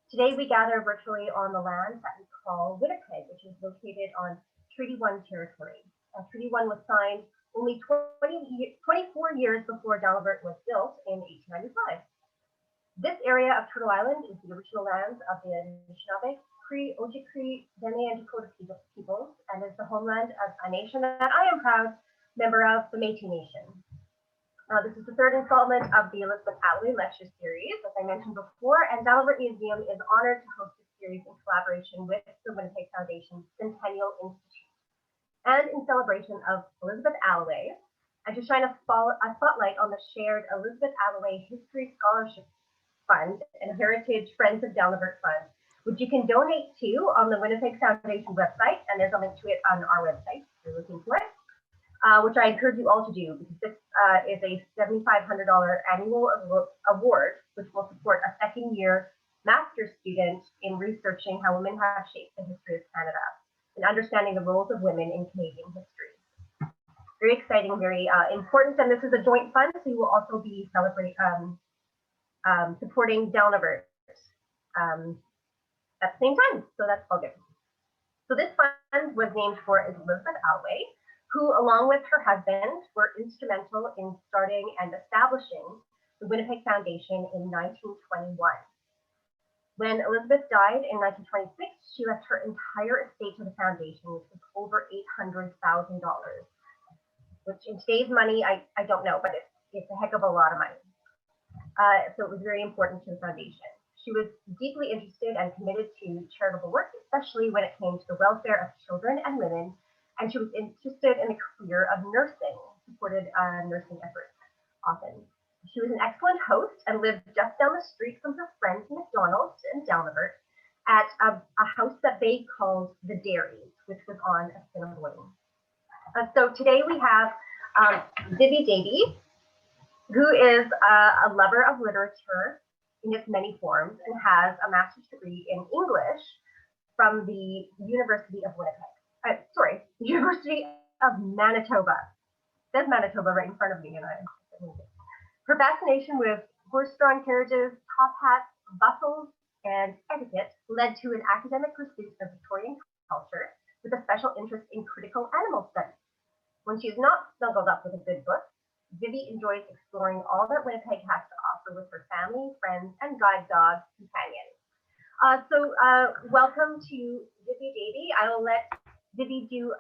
Today we gather virtually on the land that we call Winnipeg, which is located on Treaty 1 territory. Treaty 1 was signed only 24 years before Dalnavert was built in 1895. This area of Turtle Island is the original lands of the Anishinaabe, Cree, Ojibwe, Dene, and Dakota peoples, and is the homeland of a nation that I am proud member of, the Métis Nation. This is the third installment of the Elizabeth Alloway Lecture Series, as I mentioned before, and Dalnavert Museum is honored to host this series in collaboration with the Winnipeg Foundation Centennial Institute. And in celebration of Elizabeth Alloway, and to shine a spotlight on the shared Elizabeth Alloway History Scholarship Fund and Heritage Friends of Dalnavert Fund, which you can donate to on the Winnipeg Foundation website, and there's a link to it on our website if you're looking for it. Which I encourage you all to do, because this is a $7,500 annual award, which will support a second-year master's student in researching how women have shaped the history of Canada and understanding the roles of women in Canadian history. Very exciting, very important, and this is a joint fund, so you will also be supporting Dalnavert at the same time, so that's all good. So this fund was named for Elizabeth Alloway, who, along with her husband, were instrumental in starting and establishing the Winnipeg Foundation in 1921. When Elizabeth died in 1926, she left her entire estate to the foundation, which was over $800,000, which in today's money, I don't know, but it's a heck of a lot of money. So it was very important to the foundation. She was deeply interested and committed to charitable work, especially when it came to the welfare of children and women, and she was interested in the career of nursing, supported nursing efforts often. She was an excellent host and lived just down the street from her friends McDonald's in Dalnavert at a house that they called the Dairies, which was on Assiniboine. So today we have Vivi Dabee, who is a lover of literature in its many forms and has a master's degree in English from the University of Winnipeg. University of Manitoba. It says Manitoba right in front of me, and her fascination with horse-drawn carriages, top hats, bustles, and etiquette led to an academic pursuit of Victorian culture with a special interest in critical animal studies. When she is not snuggled up with a good book, Vivi enjoys exploring all that Winnipeg has to offer with her family, friends, and guide dog companions. Welcome to Vivi Dabee. I will let Vivi do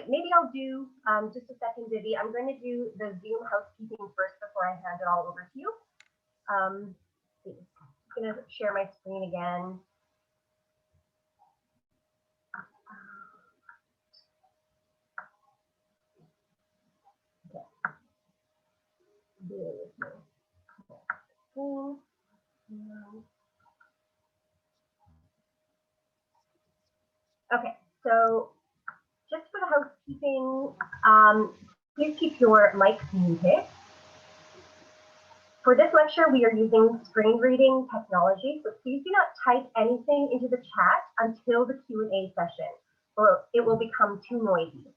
maybe I'll do just a second, Vivi. I'm going to do the Zoom housekeeping first before I hand it all over to you. I'm going to share my screen again. Okay, so just for the housekeeping, please keep your mics muted. For this lecture, we are using screen reading technology, so please do not type anything into the chat until the Q&A session, or it will become too noisy.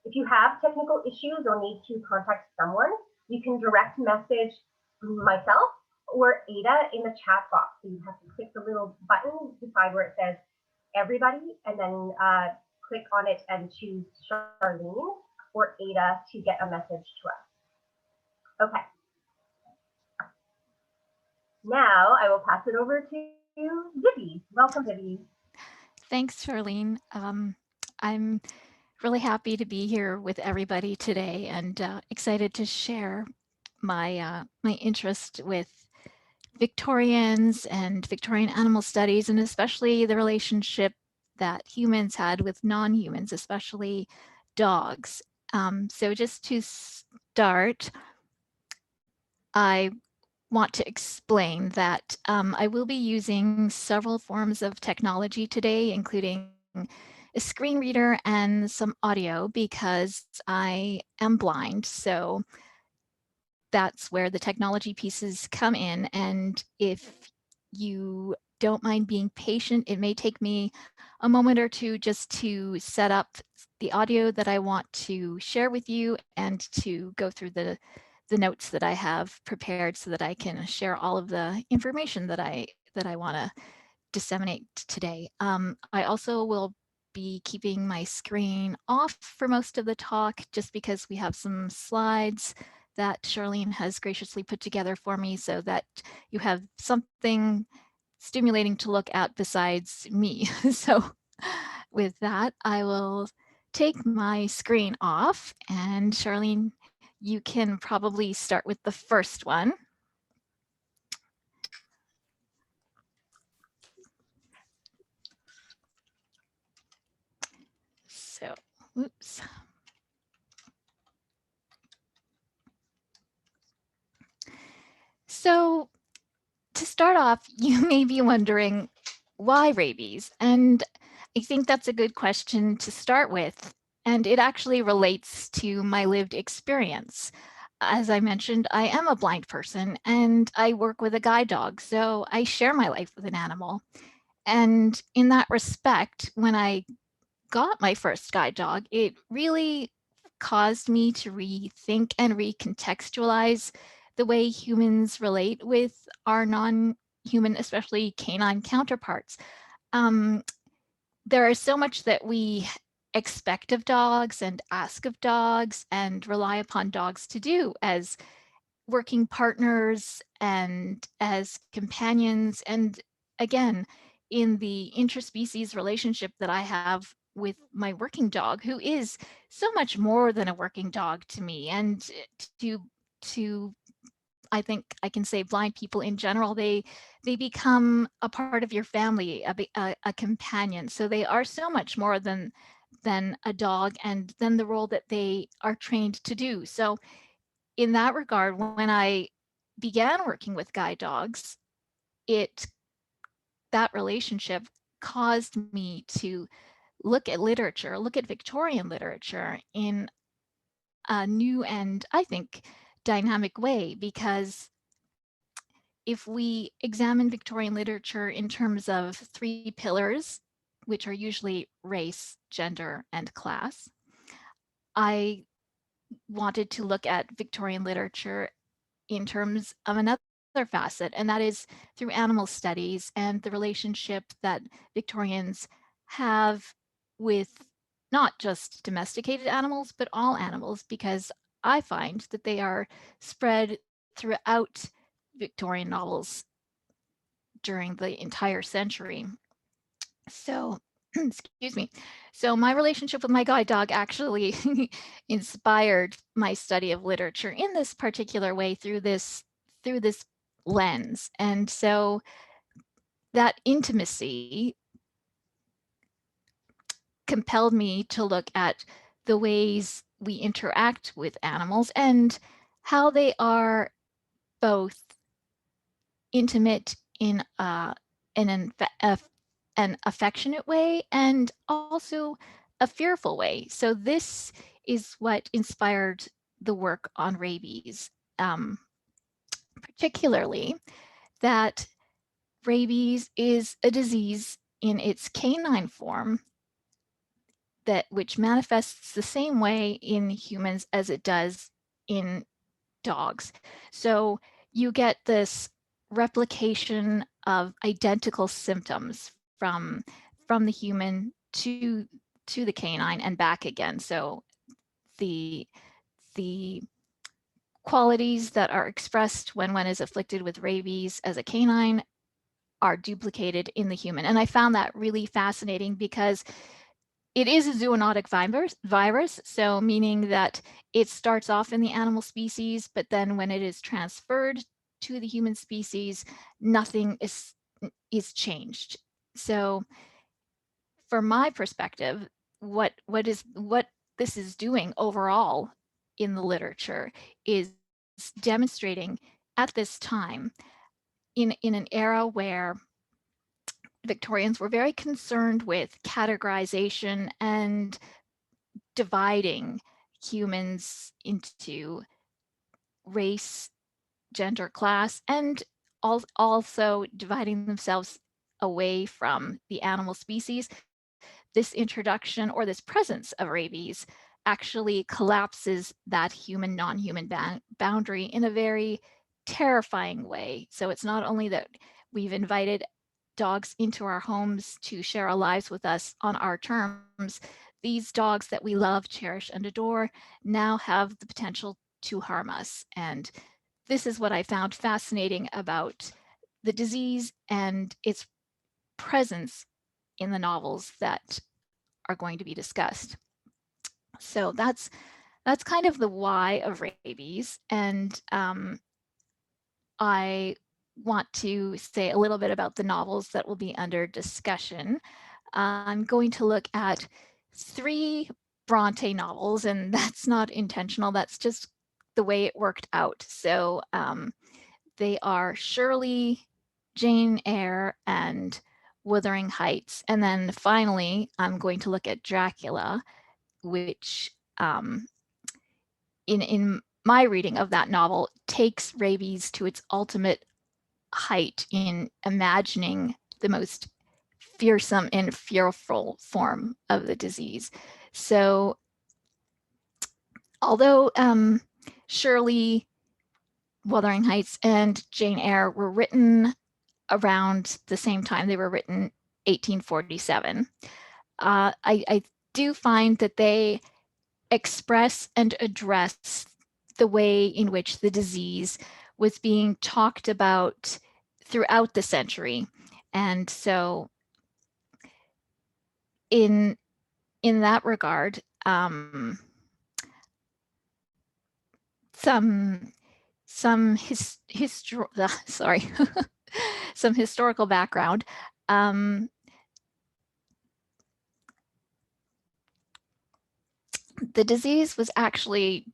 If you have technical issues or need to contact someone, you can direct message myself or Ada in the chat box. So you have to click the little button beside where it says everybody, and then click on it and choose Charlene or Ada to get a message to us. Okay. Now I will pass it over to Vivi. Welcome, Vivi. Thanks, Charlene. I'm really happy to be here with everybody today and excited to share my my interest with Victorians and Victorian animal studies, and especially the relationship that humans had with non-humans, especially dogs. So just to start, I want to explain that I will be using several forms of technology today, including a screen reader and some audio, because I am blind. So that's where the technology pieces come in. And if you don't mind being patient, it may take me a moment or two just to set up the audio that I want to share with you and to go through the the notes that I have prepared so that I can share all of the information that I want to disseminate today. I also will be keeping my screen off for most of the talk just because we have some slides that Charlene has graciously put together for me so that you have something stimulating to look at besides me. So with that, I will take my screen off, and Charlene, you can probably start with the first one. So, oops. So to start off, you may be wondering, why rabies? And I think that's a good question to start with. And it actually relates to my lived experience. As I mentioned, I am a blind person and I work with a guide dog, so I share my life with an animal. And in that respect, when I got my first guide dog, it really caused me to rethink and recontextualize the way humans relate with our non-human, especially canine counterparts. Um, there is so much that we expect of dogs and ask of dogs and rely upon dogs to do as working partners and as companions. And again, in the interspecies relationship that I have with my working dog, who is so much more than a working dog to me. And to to I think I can say blind people in general, they become a part of your family, a companion. So they are so much more than a dog and than the role that they are trained to do. So in that regard, when I began working with guide dogs, it that relationship caused me to look at literature, look at Victorian literature in a new and, I think, dynamic way, because if we examine Victorian literature in terms of three pillars, which are usually race, gender, and class, I wanted to look at Victorian literature in terms of another facet, and that is through animal studies and the relationship that Victorians have with not just domesticated animals, but all animals, because I find that they are spread throughout Victorian novels during the entire century. So, excuse me. So my relationship with my guide dog actually inspired my study of literature in this particular way through this lens. And so that intimacy compelled me to look at the ways we interact with animals and how they are both intimate in an affectionate way and also a fearful way. So this is what inspired the work on rabies, particularly that rabies is a disease in its canine form which manifests the same way in humans as it does in dogs. So you get this replication of identical symptoms from the human to the canine and back again. So the the qualities that are expressed when one is afflicted with rabies as a canine are duplicated in the human. And I found that really fascinating because it is a zoonotic virus, so meaning that it starts off in the animal species, but then when it is transferred to the human species, nothing is changed. So from my perspective, what this is doing overall in the literature is demonstrating at this time in an era where Victorians were very concerned with categorization and dividing humans into race, gender, class, and also dividing themselves away from the animal species. This introduction or this presence of rabies actually collapses that human non-human boundary in a very terrifying way. So it's not only that we've invited dogs into our homes to share our lives with us on our terms, these dogs that we love, cherish, and adore now have the potential to harm us. And this is what I found fascinating about the disease and its presence in the novels that are going to be discussed. So that's kind of the why of rabies. And I want to say a little bit about the novels that will be under discussion. I'm going to look at 3 Bronte novels, and that's not intentional. That's just the way it worked out. So they are Shirley, Jane Eyre, and Wuthering Heights. And then finally, I'm going to look at Dracula, which in my reading of that novel takes rabies to its ultimate height in imagining the most fearsome and fearful form of the disease. So although Shirley, Wuthering Heights, and Jane Eyre were written around the same time, they were written 1847, I do find that they express and address the way in which the disease was being talked about throughout the century. And so in that regard, some sorry, some historical background. The disease was actually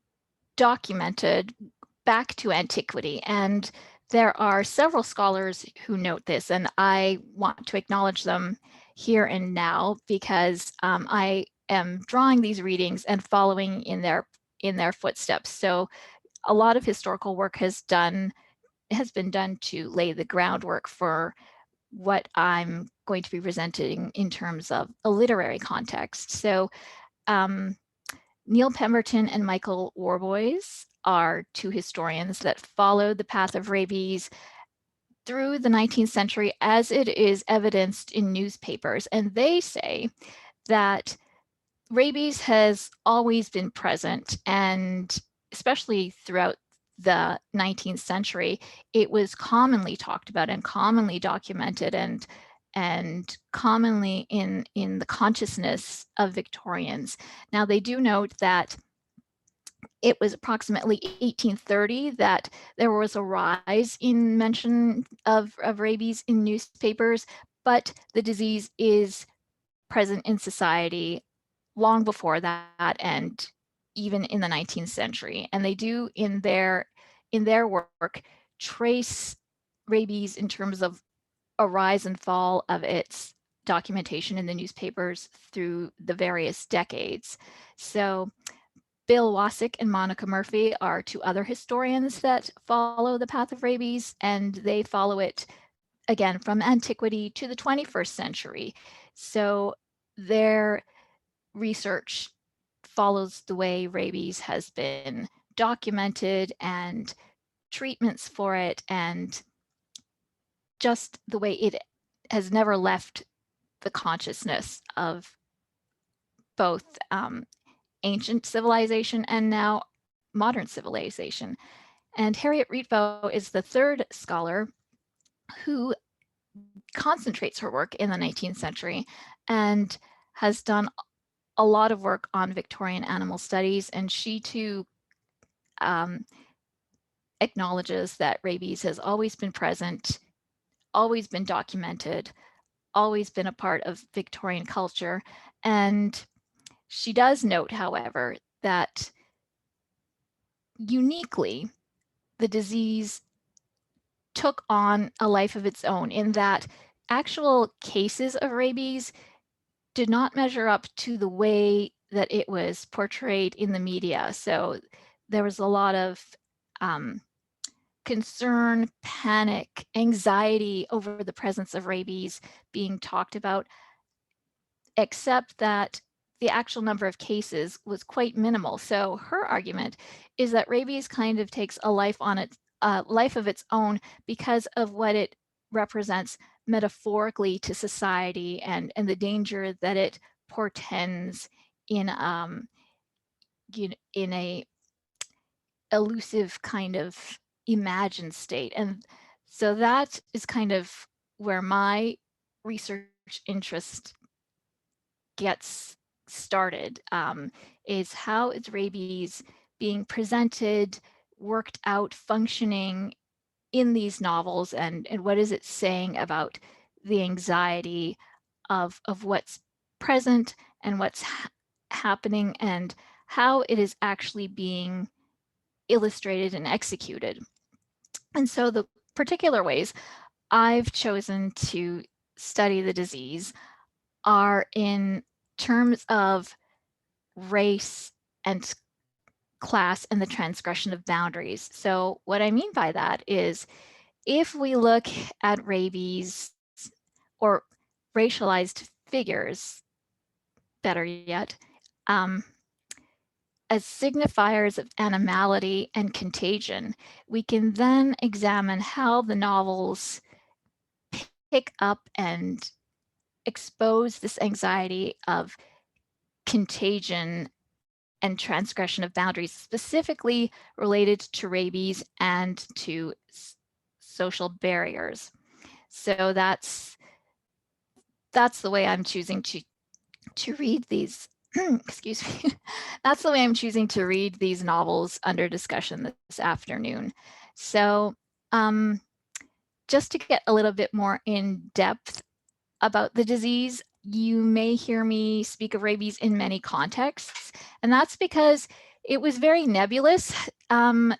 documented back to antiquity, and there are several scholars who note this, and I want to acknowledge them here and now because I am drawing these readings and following in their footsteps. So a lot of historical work has been done to lay the groundwork for what I'm going to be presenting in terms of a literary context. So Neil Pemberton and Michael Warboys are 2 historians that followed the path of rabies through the 19th century as it is evidenced in newspapers. And they say that rabies has always been present, and especially throughout the 19th century, it was commonly talked about and commonly documented and commonly in the consciousness of Victorians. Now, they do note that it was approximately 1830 that there was a rise in mention of rabies in newspapers, but the disease is present in society long before that and even in the 19th century. And they do in their work trace rabies in terms of a rise and fall of its documentation in the newspapers through the various decades. So Bill Wasick and Monica Murphy are 2 other historians that follow the path of rabies, and they follow it again from antiquity to the 21st century. So their research follows the way rabies has been documented and treatments for it, and just the way it has never left the consciousness of both ancient civilization and now modern civilization. And Harriet Rietvo is the 3rd scholar who concentrates her work in the 19th century and has done a lot of work on Victorian animal studies. And she too acknowledges that rabies has always been present, always been documented, always been a part of Victorian culture. And she does note, however, that uniquely, the disease took on a life of its own in that actual cases of rabies did not measure up to the way that it was portrayed in the media. So there was a lot of concern, panic, anxiety over the presence of rabies being talked about, except that the actual number of cases was quite minimal. So her argument is that rabies kind of takes a life on its life of its own because of what it represents metaphorically to society, and the danger that it portends in in a elusive kind of imagined state. And so that is kind of where my research interest gets started, is how is rabies being presented, worked out, functioning in these novels, and what is it saying about the anxiety of what's present and what's happening, and how it is actually being illustrated and executed. And so the particular ways I've chosen to study the disease are in terms of race and class and the transgression of boundaries. So what I mean by that is, if we look at rabies or racialized figures, better yet, um, as signifiers of animality and contagion, we can then examine how the novels pick up and expose this anxiety of contagion and transgression of boundaries, specifically related to rabies and to social barriers. So that's the way I'm choosing to read these. Excuse me. That's the way I'm choosing to read these novels under discussion this afternoon. So just to get a little bit more in depth about the disease, you may hear me speak of rabies in many contexts, and that's because it was very nebulous.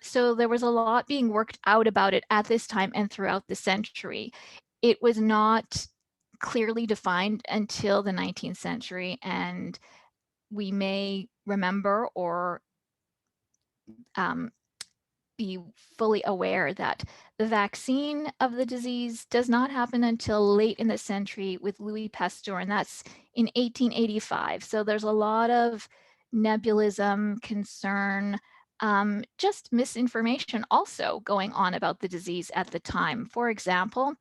So there was a lot being worked out about it at this time and throughout the century. It was not clearly defined until the 19th century, and we may remember or be fully aware that the vaccine of the disease does not happen until late in the century with Louis Pasteur, and that's in 1885. So there's a lot of nebulism, concern, just misinformation also going on about the disease at the time. For example,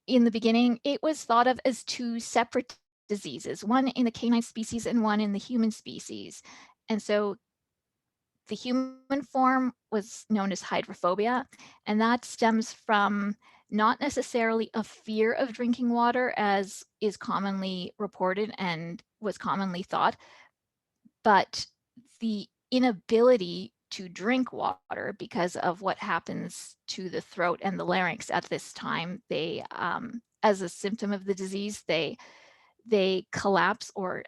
in the beginning, it was thought of as two separate diseases, one in the canine species and one in the human species. And so the human form was known as hydrophobia, and that stems from not necessarily a fear of drinking water, as is commonly reported and was commonly thought, but the inability to drink water because of what happens to the throat and the larynx at this time. They, as a symptom of the disease, they collapse or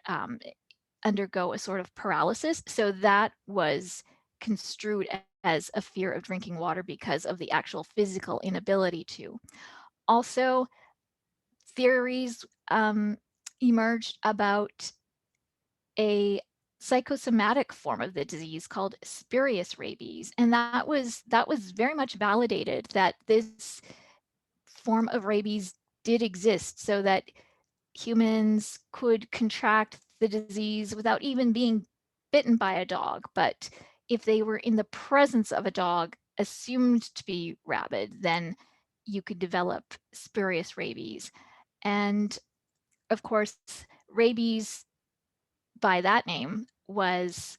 undergo a sort of paralysis. So that was construed as a fear of drinking water because of the actual physical inability to. Also, theories emerged about a psychosomatic form of the disease called spurious rabies, and that was very much validated that this form of rabies did exist, so that humans could contract the disease without even being bitten by a dog. But if they were in the presence of a dog assumed to be rabid, then you could develop spurious rabies. And of course, rabies by that name was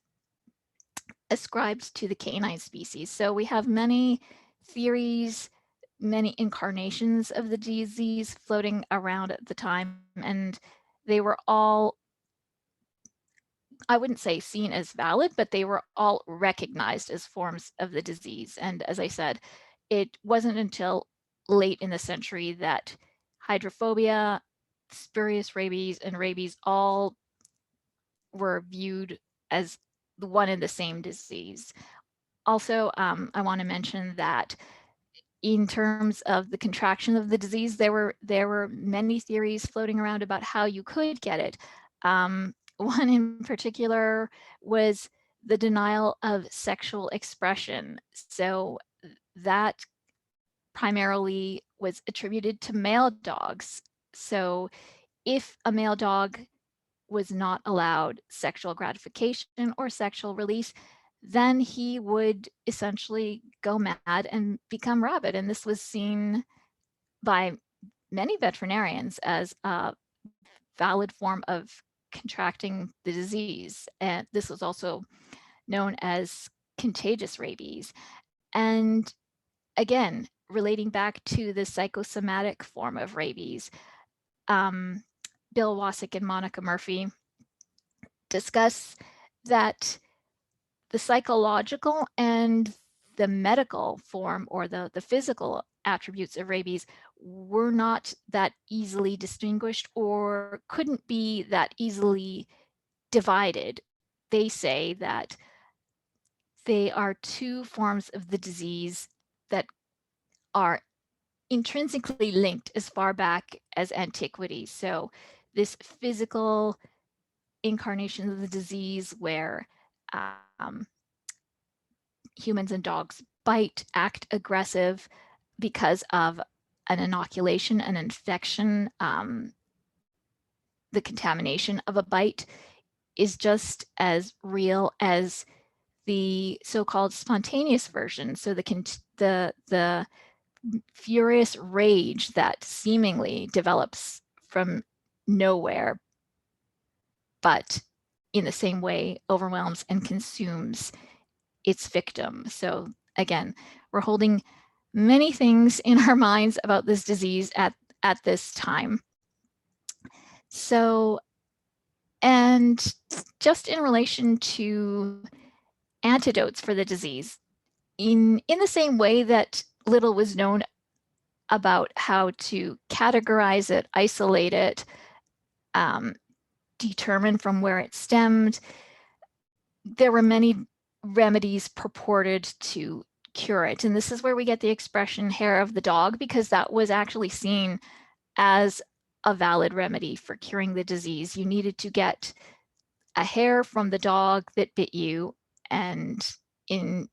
ascribed to the canine species. So we have many theories, many incarnations of the disease floating around at the time, and they were all, I wouldn't say seen as valid, but they were all recognized as forms of the disease. And as I said, it wasn't until late in the century that hydrophobia, spurious rabies, and rabies all were viewed as the one and the same disease. Also, I want to mention that in terms of the contraction of the disease, there were many theories floating around about how you could get it. One in particular was the denial of sexual expression. So that primarily was attributed to male dogs. So if a male dog was not allowed sexual gratification or sexual release, then he would essentially go mad and become rabid. And this was seen by many veterinarians as a valid form of contracting the disease. And this was also known as contagious rabies. And again, relating back to the psychosomatic form of rabies, Bill Wasik and Monica Murphy discuss that the psychological and the medical form, or the physical attributes of rabies, were not that easily distinguished or couldn't be that easily divided. They say that they are two forms of the disease that are intrinsically linked as far back as antiquity. So this physical incarnation of the disease where um, humans and dogs bite, act aggressive because of an inoculation, an infection, the contamination of a bite is just as real as the so-called spontaneous version. So the furious rage that seemingly develops from nowhere, but in the same way overwhelms and consumes its victim. So again, we're holding many things in our minds about this disease at this time. So, and just in relation to antidotes for the disease, in the same way that little was known about how to categorize it, isolate it, determine from where it stemmed, there were many remedies purported to cure it. And this is where we get the expression hair of the dog, because that was actually seen as a valid remedy for curing the disease. You needed to get a hair from the dog that bit you, and in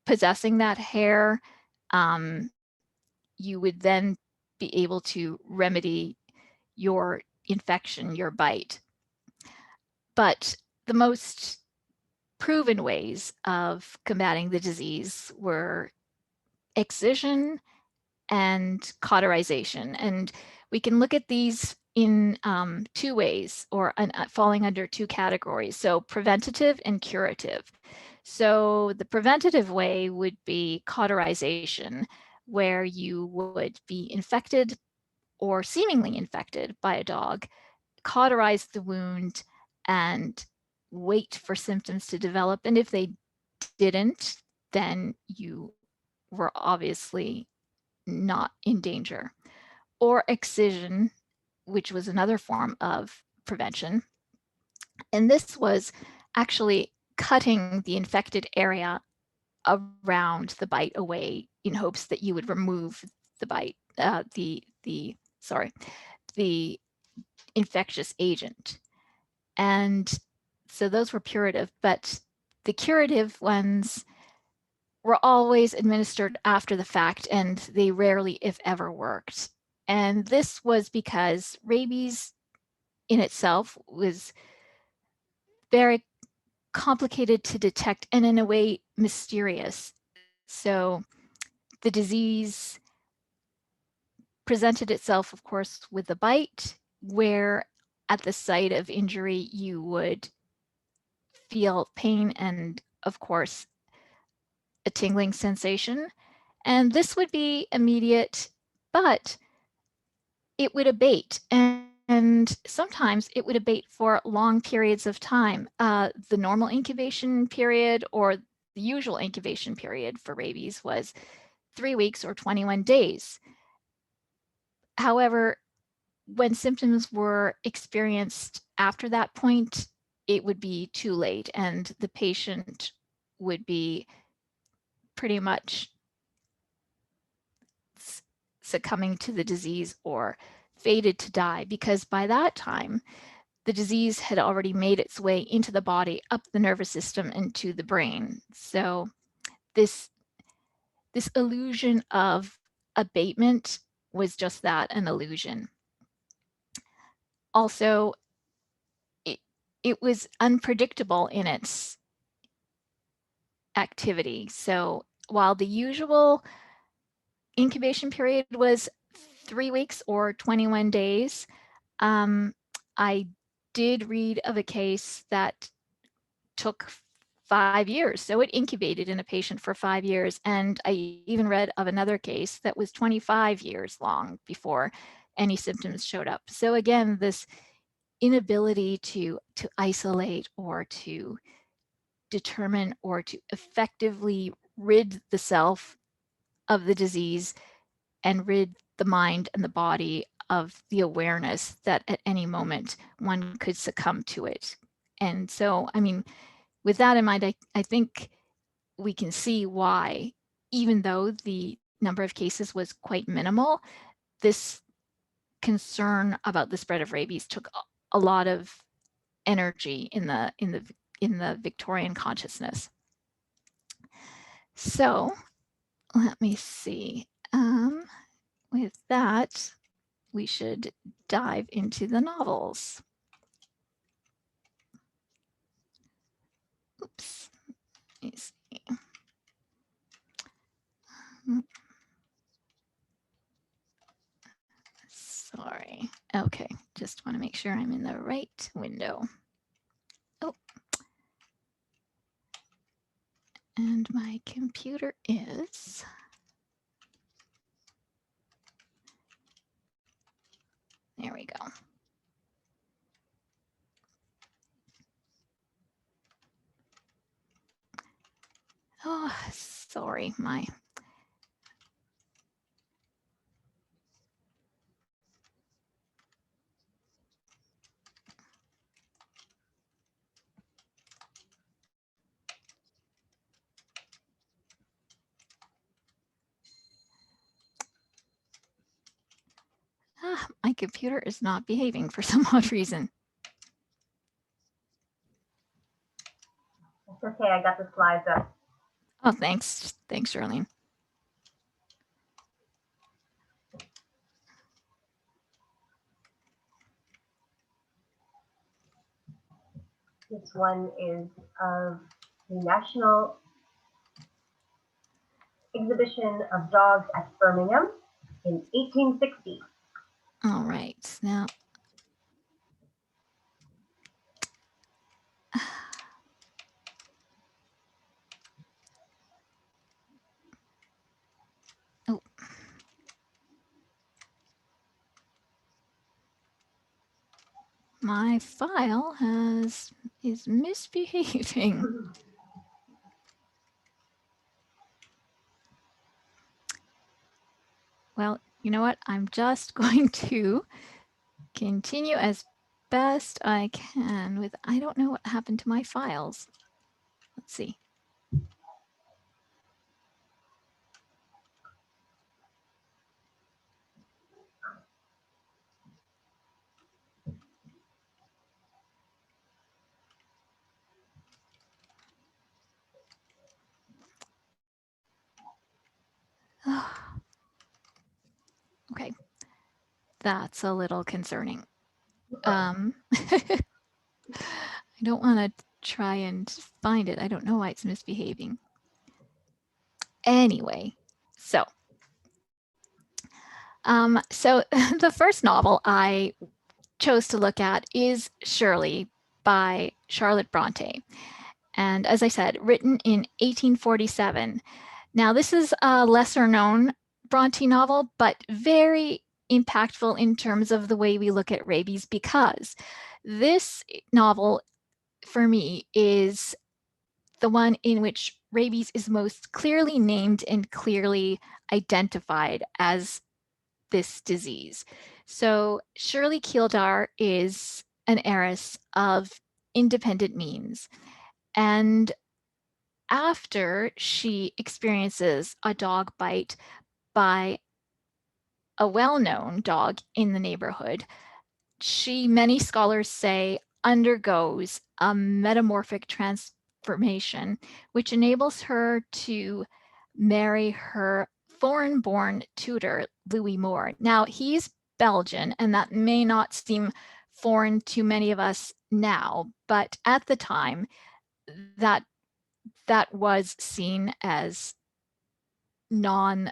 possessing that hair, you would then be able to remedy your infection, your bite. But the most proven ways of combating the disease were excision and cauterization. And we can look at these in two ways, or falling under two categories. So preventative and curative. So the preventative way would be cauterization, where you would be infected or seemingly infected by a dog, cauterize the wound, and wait for symptoms to develop. And if they didn't, then you were obviously not in danger. Or excision, which was another form of prevention. And this was actually cutting the infected area around the bite away in hopes that you would remove the bite, the infectious agent. And so those were curative, but the curative ones were always administered after the fact, and they rarely, if ever, worked. And this was because rabies in itself was very complicated to detect and in a way mysterious. So the disease presented itself, of course, with a bite, where at the site of injury you would feel pain and, of course, a tingling sensation. And this would be immediate, but it would abate. And sometimes it would abate for long periods of time. The normal incubation period, or the usual incubation period for rabies, was 3 weeks or 21 days. However, when symptoms were experienced after that point, it would be too late, and the patient would be pretty much succumbing to the disease or fated to die, because by that time, the disease had already made its way into the body, up the nervous system, into the brain. So this illusion of abatement was just that, an illusion. Also, it was unpredictable in its activity. So while the usual incubation period was 3 weeks or 21 days, I did read of a case that took 5 years. So it incubated in a patient for 5 years. And I even read of another case that was 25 years long before any symptoms showed up. So again, this inability to isolate or to determine or to effectively rid the self of the disease and rid the mind and the body of the awareness that at any moment one could succumb to it. And so, I mean, with that in mind, I think we can see why, even though the number of cases was quite minimal, this concern about the spread of rabies took a lot of energy in the Victorian consciousness. So let me see. With that, we should dive into the novels. Oops. Let me see. Sorry. Okay, just want to make sure I'm in the right window. Oh. And my computer is. There we go. Oh, sorry, my. My computer is not behaving for some odd reason. It's okay, I got the slides up. Oh, thanks. Thanks, Shirley. This one is of the National Exhibition of Dogs at Birmingham in 1860. All right, now. Oh. My file is misbehaving. Well, you know what? I'm just going to continue as best I can with, I don't know what happened to my files. Let's see. Okay, that's a little concerning. I don't want to try and find it. I don't know why it's misbehaving. Anyway, so the first novel I chose to look at is Shirley by Charlotte Bronte. And as I said, written in 1847. Now, this is a lesser known Bronte novel, but very impactful in terms of the way we look at rabies, because this novel, for me, is the one in which rabies is most clearly named and clearly identified as this disease. So Shirley Keeldar is an heiress of independent means. And after she experiences a dog bite by a well-known dog in the neighborhood, she, many scholars say, undergoes a metamorphic transformation, which enables her to marry her foreign-born tutor, Louis Moore. Now, he's Belgian, and that may not seem foreign to many of us now, but at the time that was seen as non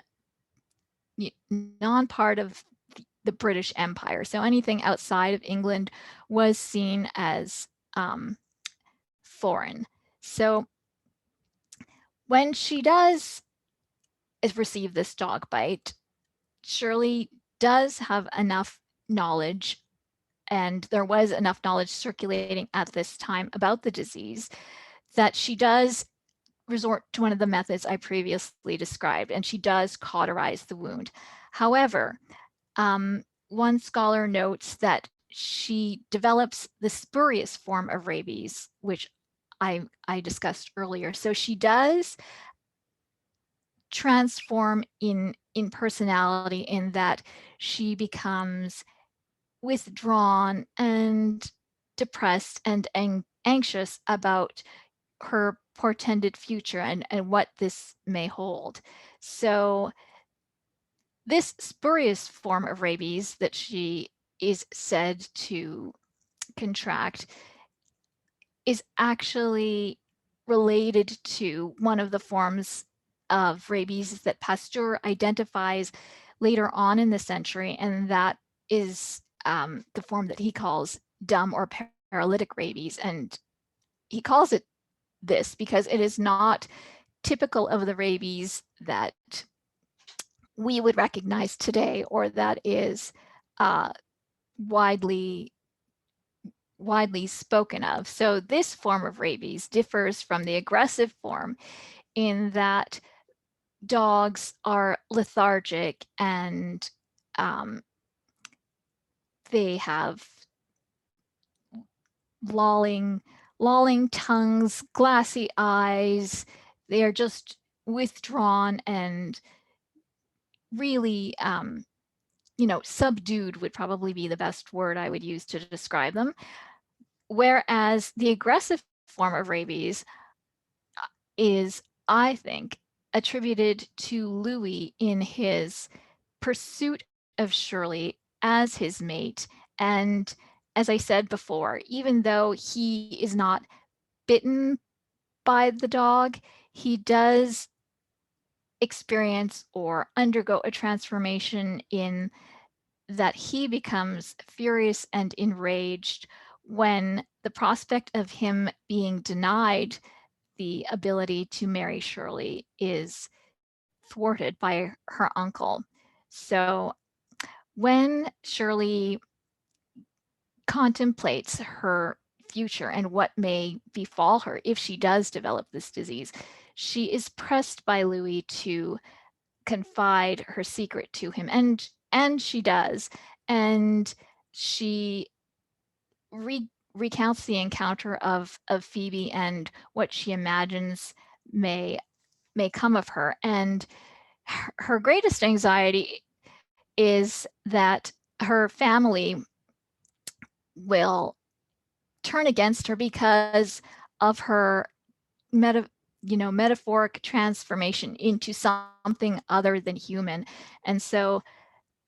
part of the British Empire. So anything outside of England was seen as foreign. So when she does receive this dog bite, Shirley does have enough knowledge, and there was enough knowledge circulating at this time about the disease, that she does resort to one of the methods I previously described, and she does cauterize the wound. However, one scholar notes that she develops the spurious form of rabies, which I discussed earlier. So she does transform in personality, in that she becomes withdrawn and depressed and anxious about her portended future and what this may hold. So this spurious form of rabies that she is said to contract is actually related to one of the forms of rabies that Pasteur identifies later on in the century, and that is the form that he calls dumb or paralytic rabies. And he calls it this because it is not typical of the rabies that we would recognize today, or that is widely spoken of. So this form of rabies differs from the aggressive form in that dogs are lethargic and they have lolling tongues, glassy eyes. They are just withdrawn and really, subdued would probably be the best word I would use to describe them. Whereas the aggressive form of rabies is, I think, attributed to Louis in his pursuit of Shirley as his mate. And as I said before, even though he is not bitten by the dog, he does experience or undergo a transformation in that he becomes furious and enraged when the prospect of him being denied the ability to marry Shirley is thwarted by her uncle. So when Shirley contemplates her future and what may befall her if she does develop this disease, she is pressed by Louis to confide her secret to him, and she does, and she recounts the encounter of Phoebe and what she imagines may come of her. And her greatest anxiety is that her family will turn against her because of her metaphoric transformation into something other than human. And so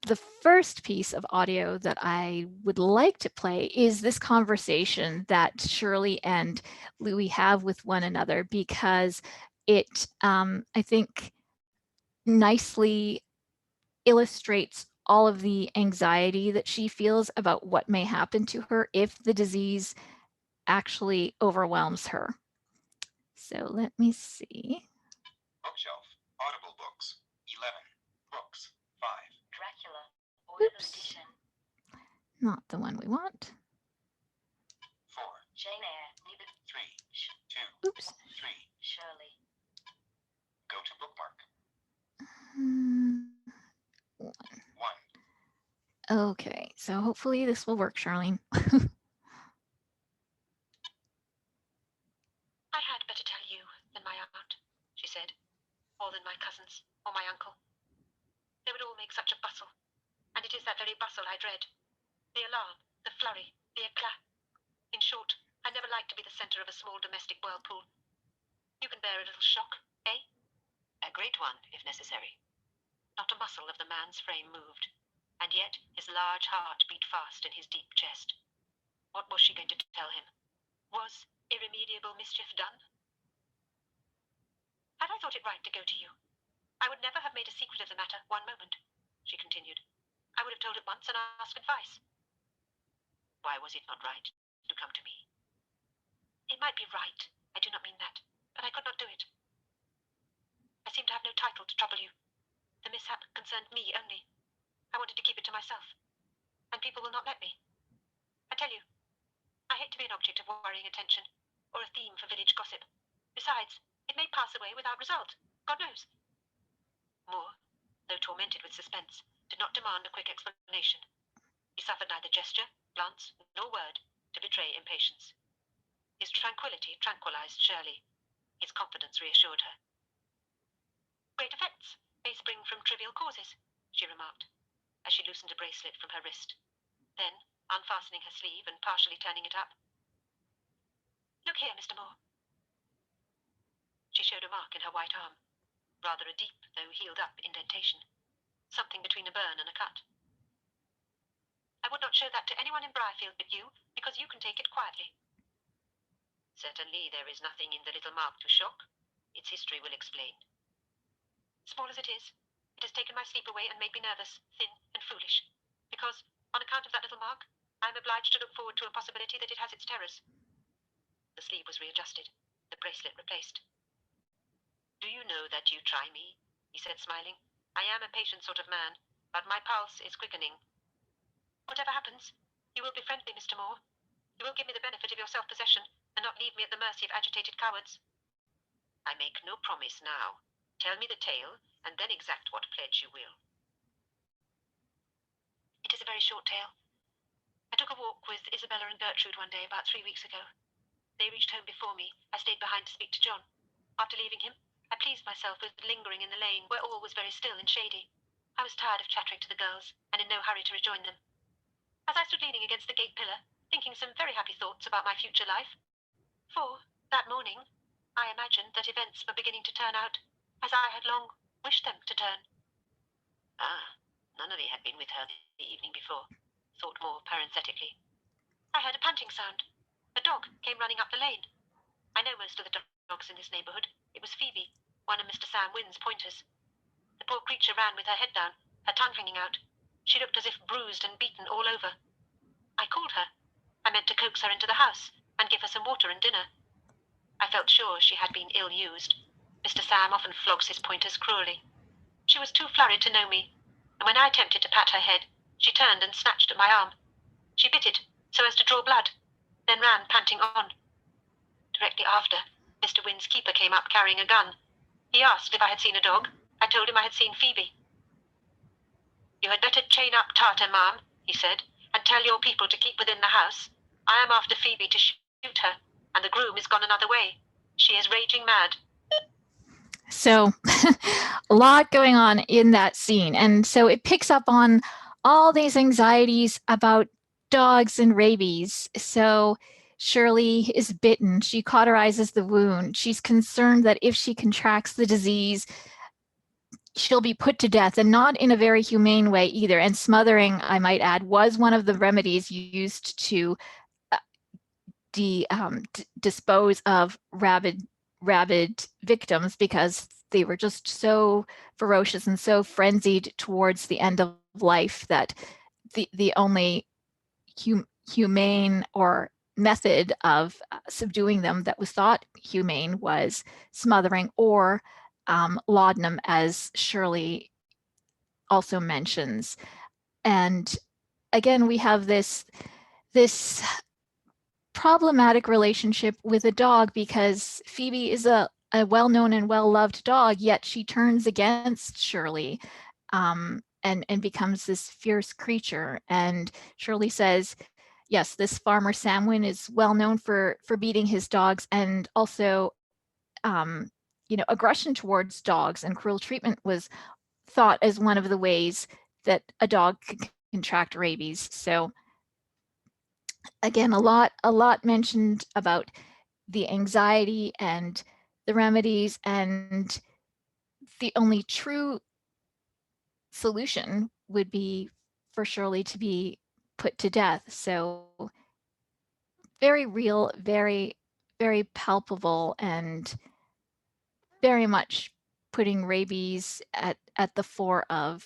the first piece of audio that I would like to play is this conversation that Shirley and Louis have with one another, because it, I think, nicely illustrates all of the anxiety that she feels about what may happen to her if the disease actually overwhelms her. So let me see. Bookshelf, Audible books, 11, books, 5. Dracula, Oops. Not the one we want. 4, Jane Eyre, 3, 2, Oops. 3. Shirley. Go to bookmark. 1. Okay, so hopefully this will work, Charlene. I had better tell you than my aunt, she said, or than my cousins or my uncle. They would all make such a bustle, and it is that very bustle I dread. The alarm, the flurry, the éclat. In short, I never like to be the centre of a small domestic whirlpool. You can bear a little shock, eh? A great one, if necessary. Not a muscle of the man's frame moved, and yet his large heart beat fast in his deep chest. What was she going to tell him? Was irremediable mischief done? Had I thought it right to go to you, I would never have made a secret of the matter one moment, she continued. I would have told at once and asked advice. Why was it not right to come to me? It might be right, I do not mean that, but I could not do it. I seem to have no title to trouble you. The mishap concerned me only. I wanted to keep it to myself, and people will not let me. I tell you, I hate to be an object of worrying attention, or a theme for village gossip. Besides, it may pass away without result. God knows. Moore, though tormented with suspense, did not demand a quick explanation. He suffered neither gesture, glance, nor word to betray impatience. His tranquillity tranquilized Shirley. His confidence reassured her. Great effects may spring from trivial causes, she remarked, as she loosened a bracelet from her wrist. Then, unfastening her sleeve and partially turning it up. Look here, Mr. Moore. She showed a mark in her white arm, rather a deep, though healed-up indentation, something between a burn and a cut. I would not show that to anyone in Briarfield but you, because you can take it quietly. Certainly there is nothing in the little mark to shock. Its history will explain. Small as it is, it has taken my sleep away and made me nervous, thin, and foolish, because, on account of that little mark, I am obliged to look forward to a possibility that it has its terrors. The sleeve was readjusted, the bracelet replaced. Do you know that you try me? He said, smiling. I am a patient sort of man, but my pulse is quickening. Whatever happens, you will befriend me, Mr. Moore. You will give me the benefit of your self-possession, and not leave me at the mercy of agitated cowards. I make no promise now. Tell me the tale, and then exact what pledge you will. It is a very short tale. I took a walk with Isabella and Gertrude one day about 3 weeks ago. They reached home before me. I stayed behind to speak to John. After leaving him, I pleased myself with lingering in the lane where all was very still and shady. I was tired of chattering to the girls, and in no hurry to rejoin them. As I stood leaning against the gate pillar, thinking some very happy thoughts about my future life, for, that morning, I imagined that events were beginning to turn out as I had long wished them to turn. Nunnery had been with her the evening before, thought Moore parenthetically. I heard a panting sound. A dog came running up the lane. I know most of the dogs in this neighborhood. It was Phoebe, one of Mr. Sam Wynn's pointers. The poor creature ran with her head down, her tongue hanging out. She looked as if bruised and beaten all over. I called her. I meant to coax her into the house and give her some water and dinner. I felt sure she had been ill-used. Mr. Sam often flogs his pointers cruelly. She was too flurried to know me, and when I attempted to pat her head, she turned and snatched at my arm. She bit it, so as to draw blood, then ran panting on. Directly after, Mr. Wynn's keeper came up carrying a gun. He asked if I had seen a dog. I told him I had seen Phoebe. You had better chain up Tartar, ma'am, he said, and tell your people to keep within the house. I am after Phoebe to shoot her, and the groom is gone another way. She is raging mad. So a lot going on in that scene. And so it picks up on all these anxieties about dogs and rabies. So Shirley is bitten. She cauterizes the wound. She's concerned that if she contracts the disease, she'll be put to death, and not in a very humane way either. And smothering, I might add, was one of the remedies used to dispose of rabid victims, because they were just so ferocious and so frenzied towards the end of life that the only humane or method of subduing them that was thought humane was smothering or laudanum, as Shirley also mentions. And again, we have this problematic relationship with a dog, because Phoebe is a well-known and well-loved dog, yet she turns against Shirley and becomes this fierce creature. And Shirley says, yes, this farmer Sam Wynn is well known for beating his dogs, and also aggression towards dogs and cruel treatment was thought as one of the ways that a dog could contract rabies. So again, a lot mentioned about the anxiety and the remedies, and the only true solution would be for Shirley to be put to death. So very real, very, very palpable, and very much putting rabies at the fore of,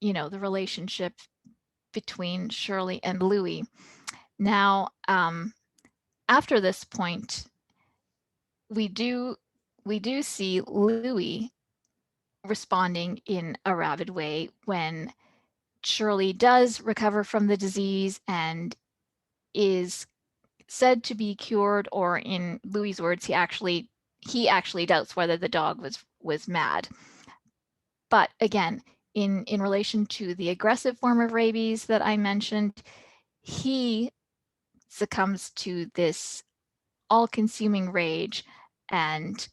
the relationship between Shirley and Louis. Now, after this point, we do see Louis responding in a rabid way when Shirley does recover from the disease and is said to be cured, or in Louis's words, he actually doubts whether the dog was mad. But again, in relation to the aggressive form of rabies that I mentioned, he succumbs to this all-consuming rage and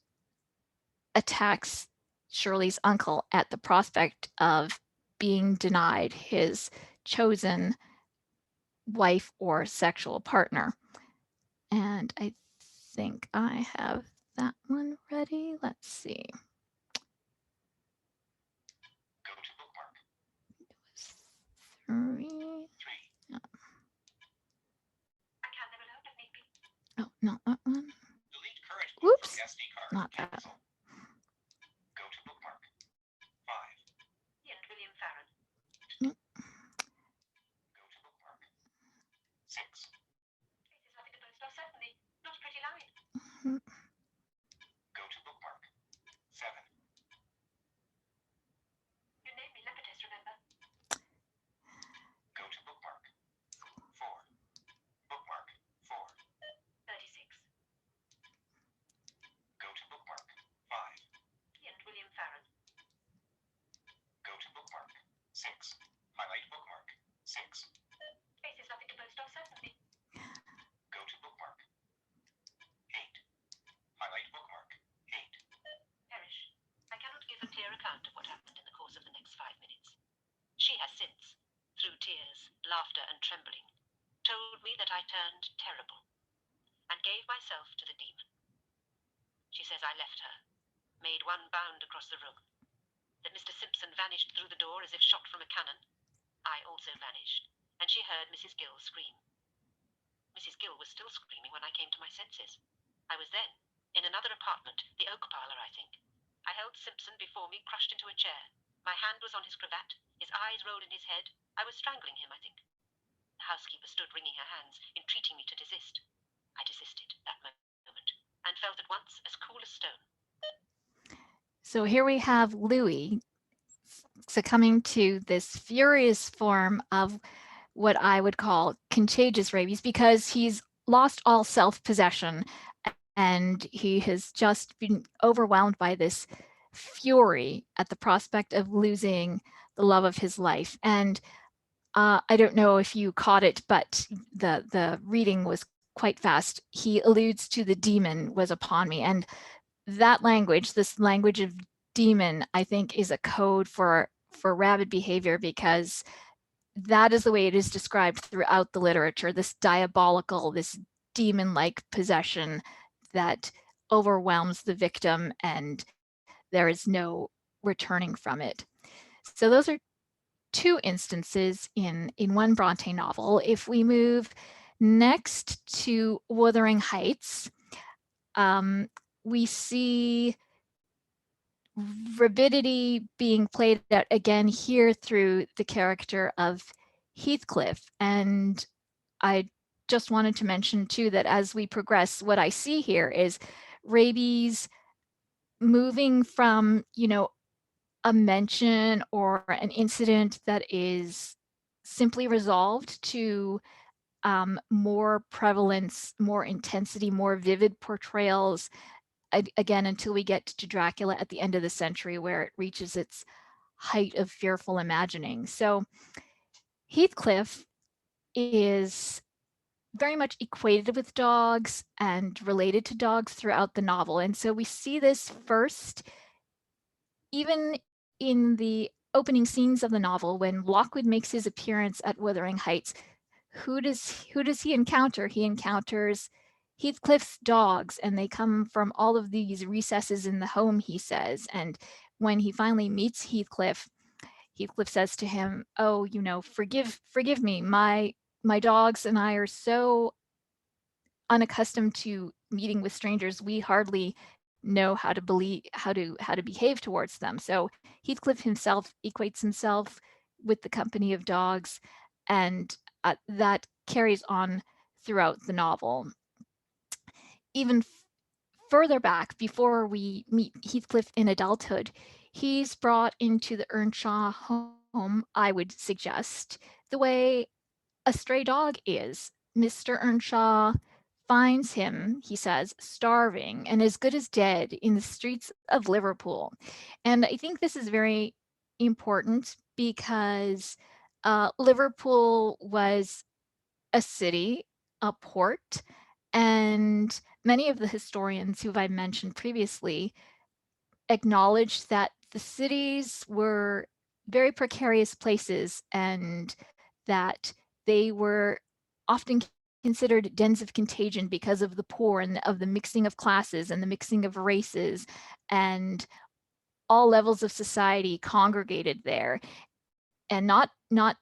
attacks Shirley's uncle at the prospect of being denied his chosen wife or sexual partner. And I think I have that one ready. Let's see. Go to bookmark. 3. 3. I can live alone if need be. Oh, not that one. Delete current book Whoops. from SD card. Not that. Cancel. Go to bookmark. 5. He and William Farron. Go to bookmark. 6. It is nothing to boast of, certainly. Not a pretty line. Go to bookmark. 7. You named me Leopardess, remember? Go to bookmark. 4. Bookmark. 4. 36. Go to bookmark. 5. He and William Farron. Go to bookmark. 6. Highlight bookmark. 6. It is nothing to boast of, certainly. Go to bookmark. 8. Highlight bookmark. 8. Perish. I cannot give a clear account of what happened in the course of the next 5 minutes. She has since, through tears, laughter, and trembling, told me that I turned terrible and gave myself to the demon. She says I left her, made one bound across the room, that Mr. Simpson vanished through the door as if shot from a cannon. I also vanished, and she heard Mrs. Gill scream. Mrs. Gill was still screaming when I came to my senses. I was then in another apartment, the oak parlor, I think. I held Simpson before me, crushed into a chair. My hand was on his cravat, his eyes rolled in his head. I was strangling him, I think. The housekeeper stood wringing her hands, entreating me to desist. I desisted that moment, and felt at once as cool as stone. So here we have Louis succumbing to this furious form of what I would call contagious rabies, because he's lost all self-possession and he has just been overwhelmed by this fury at the prospect of losing the love of his life. And I don't know if you caught it, but the reading was quite fast. He alludes to the demon was upon me. And that language, this language of demon, I think is a code for rabid behavior, because that is the way it is described throughout the literature, this diabolical, this demon-like possession that overwhelms the victim and there is no returning from it. So those are 2 instances in one Bronte novel. If we move next to Wuthering Heights, we see rabidity being played out again here through the character of Heathcliff. And I just wanted to mention too that as we progress, what I see here is rabies moving from, a mention or an incident that is simply resolved to more prevalence, more intensity, more vivid portrayals, again, until we get to Dracula at the end of the century, where it reaches its height of fearful imagining. So Heathcliff is very much equated with dogs and related to dogs throughout the novel. And so we see this first, even in the opening scenes of the novel, when Lockwood makes his appearance at Wuthering Heights. Who does he encounter? He encounters Heathcliff's dogs, and they come from all of these recesses in the home, he says. And when he finally meets Heathcliff, Heathcliff says to him, "Oh, forgive me. My dogs and I are so unaccustomed to meeting with strangers, we hardly know how to behave towards them. So Heathcliff himself equates himself with the company of dogs, and that carries on throughout the novel. Even further back, before we meet Heathcliff in adulthood, he's brought into the Earnshaw home, I would suggest, the way a stray dog is. Mr. Earnshaw finds him, he says, starving and as good as dead in the streets of Liverpool. And I think this is very important because Liverpool was a city, a port, and many of the historians who I mentioned previously acknowledged that the cities were very precarious places and that they were often considered dens of contagion because of the poor and of the mixing of classes and the mixing of races, and all levels of society congregated there, and not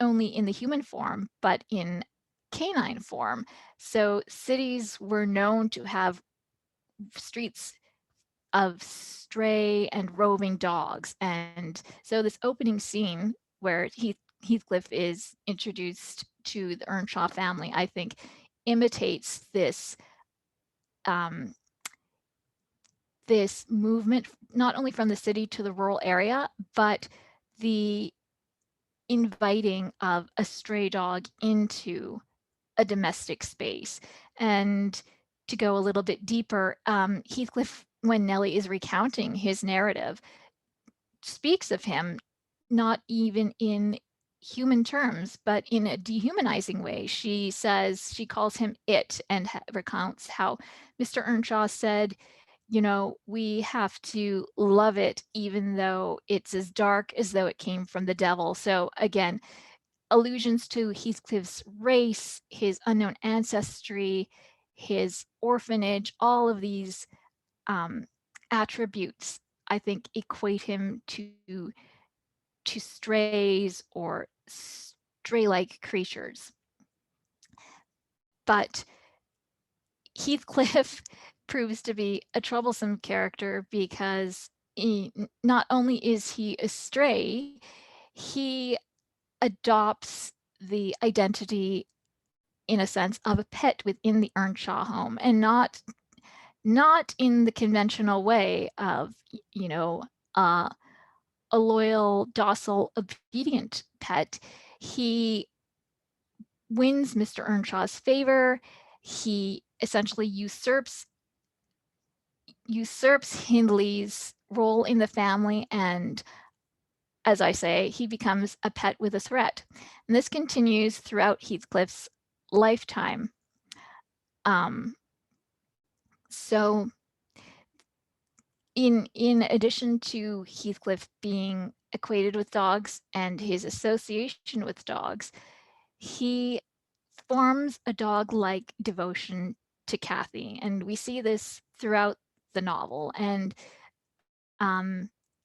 only in the human form, but in canine form. So cities were known to have streets of stray and roving dogs. And so this opening scene where Heathcliff is introduced to the Earnshaw family, I think imitates this this movement, not only from the city to the rural area, but the inviting of a stray dog into a domestic space. And to go a little bit deeper, Heathcliff, when Nellie is recounting his narrative, speaks of him not even in human terms, but in a dehumanizing way. She says, she calls him it, and recounts how Mr. Earnshaw said, you know, we have to love it even though it's as dark as though it came from the devil. So again, allusions to Heathcliff's race, his unknown ancestry, his orphanage, all of these attributes, I think, equate him to strays or stray-like creatures. But Heathcliff proves to be a troublesome character because not only is he a stray, he adopts the identity, in a sense, of a pet within the Earnshaw home, and not in the conventional way of, you know, a loyal, docile, obedient pet. He wins Mr. Earnshaw's favor. He essentially usurps Hindley's role in the family, and as I say, he becomes a pet with a threat. And this continues throughout Heathcliff's lifetime. So in addition to Heathcliff being equated with dogs and his association with dogs, he forms a dog-like devotion to Cathy, and we see this throughout the novel. And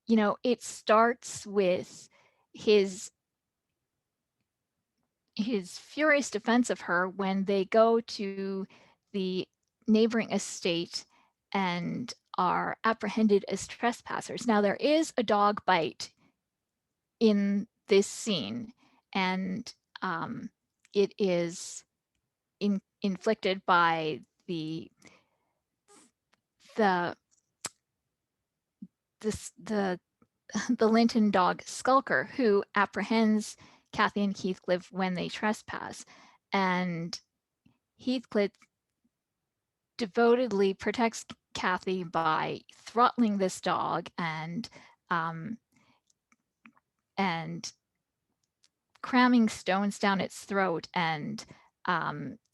you know, it starts with his furious defense of her when they go to the neighboring estate and are apprehended as trespassers. Now, there is a dog bite in this scene, and it is inflicted by the Linton dog Skulker, who apprehends Cathy and Heathcliff when they trespass. And Heathcliff devotedly protects Cathy by throttling this dog and cramming stones down its throat, and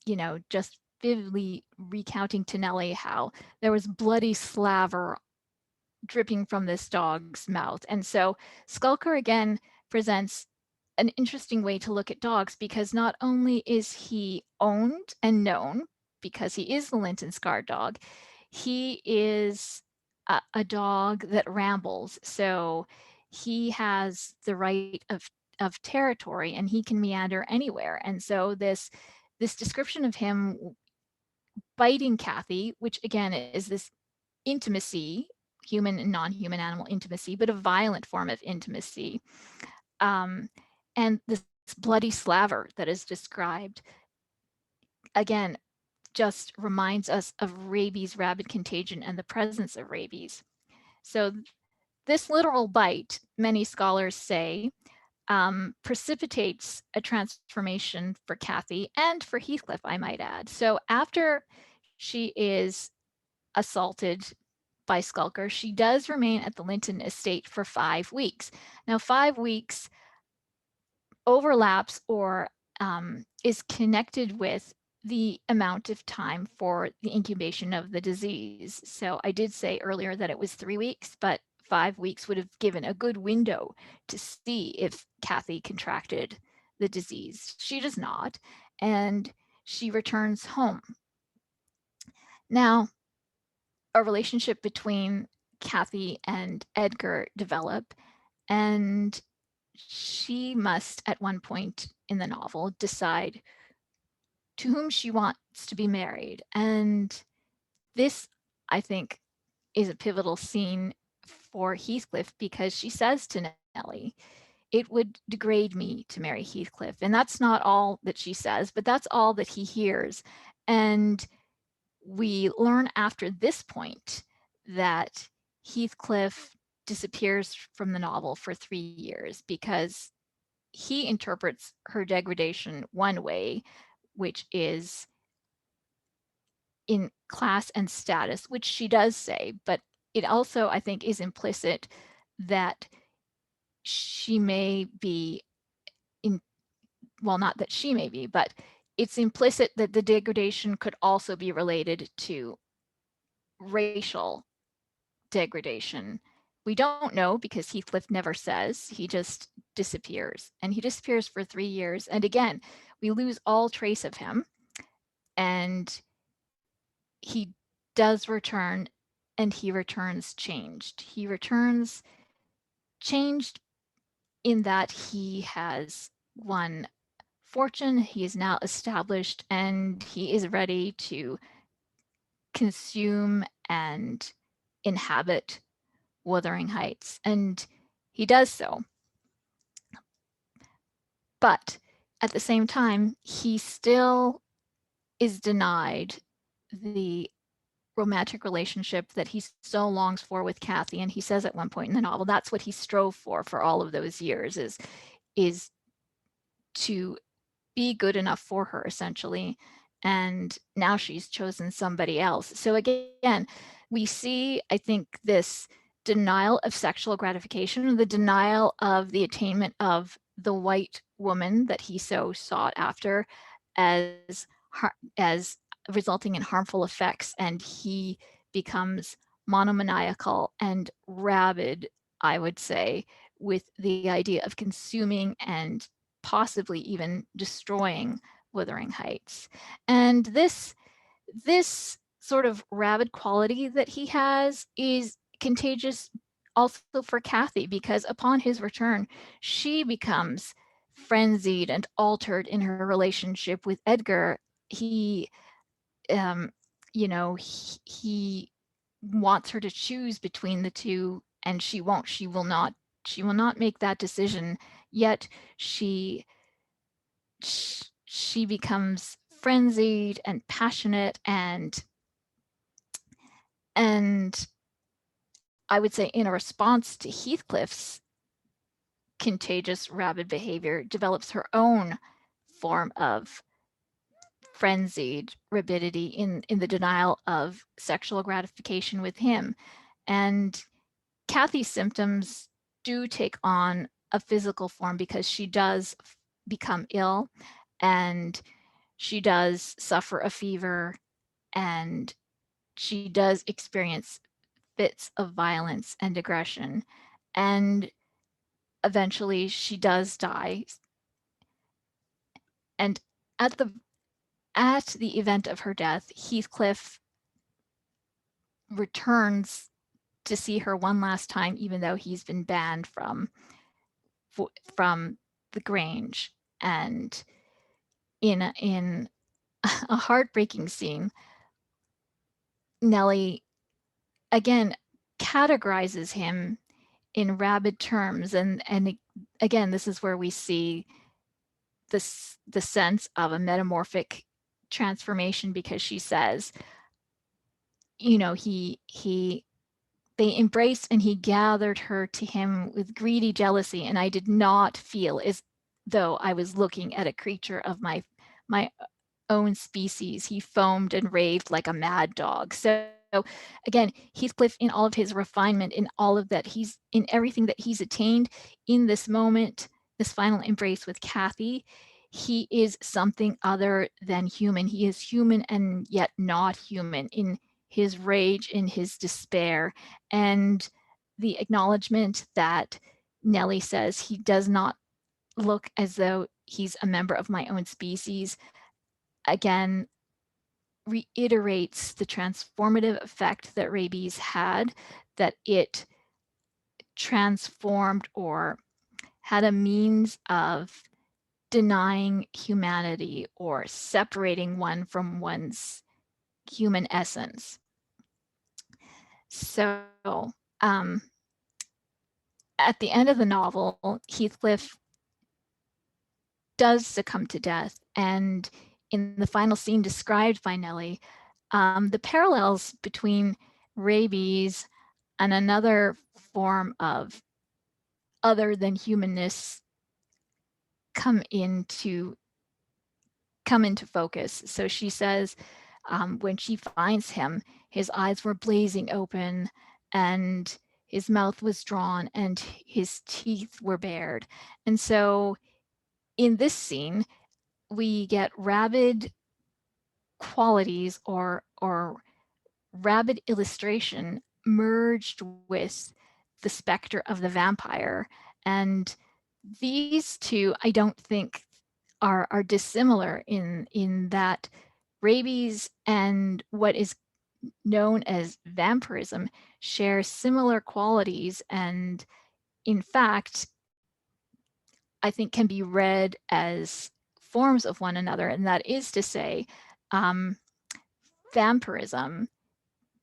you know, just vividly recounting to Nellie how there was bloody slaver dripping from this dog's mouth. And so Skulker again presents an interesting way to look at dogs, because not only is he owned and known because he is the Linton Scar dog, he is a dog that rambles. So he has the right of territory, and he can meander anywhere. And so this description of him biting Kathy, which again is this intimacy, human and non-human animal intimacy, but a violent form of intimacy. And this bloody slaver that is described, again, just reminds us of rabies, rabid contagion, and the presence of rabies. So this literal bite, many scholars say, precipitates a transformation for Kathy and for Heathcliff, I might add. So after she is assaulted by Skulker, she does remain at the Linton estate for 5 weeks. Now, 5 weeks overlaps or is connected with the amount of time for the incubation of the disease. So I did say earlier that it was 3 weeks, but 5 weeks would have given a good window to see if Kathy contracted the disease. She does not, and she returns home. Now, a relationship between Kathy and Edgar develop, and she must at one point in the novel decide to whom she wants to be married. And this, I think, is a pivotal scene for Heathcliff, because she says to Nellie, "It would degrade me to marry Heathcliff." And that's not all that she says, but that's all that he hears. And we learn after this point that Heathcliff disappears from the novel for 3 years because he interprets her degradation one way, which is in class and status, which she does say, but it also, I think, is implicit that she may be in, well, not that she may be, but it's implicit that the degradation could also be related to racial degradation. We don't know because Heathcliff never says, he just disappears, and he disappears for 3 years. And again, we lose all trace of him, and he does return, and he returns changed. He returns changed in that he has won fortune, he is now established, and he is ready to consume and inhabit Wuthering Heights, and he does so. But at the same time, he still is denied the romantic relationship that he so longs for with Kathy. And he says at one point in the novel, that's what he strove for all of those years, is to be good enough for her, essentially. And now she's chosen somebody else. So again, we see, I think, this denial of sexual gratification, the denial of the attainment of the white woman that he so sought after, as resulting in harmful effects, and he becomes monomaniacal and rabid, I would say, with the idea of consuming and possibly even destroying Wuthering Heights. And this sort of rabid quality that he has is contagious also for Kathy, because upon his return, she becomes frenzied and altered in her relationship with Edgar. He, he wants her to choose between the two, and she won't. She will not make that decision. Yet she becomes frenzied and passionate, and I would say in a response to Heathcliff's contagious rabid behavior, develops her own form of frenzied rabidity in the denial of sexual gratification with him. And Kathy's symptoms do take on a physical form because she does become ill, and she does suffer a fever, and she does experience fits of violence and aggression, and eventually she does die. And at the event of her death, Heathcliff returns to see her one last time, even though he's been banned from the Grange. And in a heartbreaking scene, Nellie, again, categorizes him in rabid terms. And again, this is where we see the sense of a metamorphic transformation, because she says, you know, they embraced and he gathered her to him with greedy jealousy, and I did not feel as though I was looking at a creature of my own species. He foamed and raved like a mad dog. So again, Heathcliff, in all of his refinement, in all of that, he's in everything that he's attained in this moment, this final embrace with Cathy, he is something other than human. He is human and yet not human in his rage, in his despair, and the acknowledgement that Nellie says he does not look as though he's a member of my own species, again, reiterates the transformative effect that rabies had, that it transformed or had a means of denying humanity or separating one from one's human essence. So at the end of the novel, Heathcliff does succumb to death, and in the final scene described by Nellie, the parallels between rabies and another form of other than humanness come into focus. So she says, when she finds him, his eyes were blazing open and his mouth was drawn and his teeth were bared. And so in this scene, we get rabid qualities or rabid illustration merged with the specter of the vampire. And these two, I don't think, are dissimilar in that rabies and what is known as vampirism share similar qualities, and in fact, I think can be read as forms of one another. And that is to say, vampirism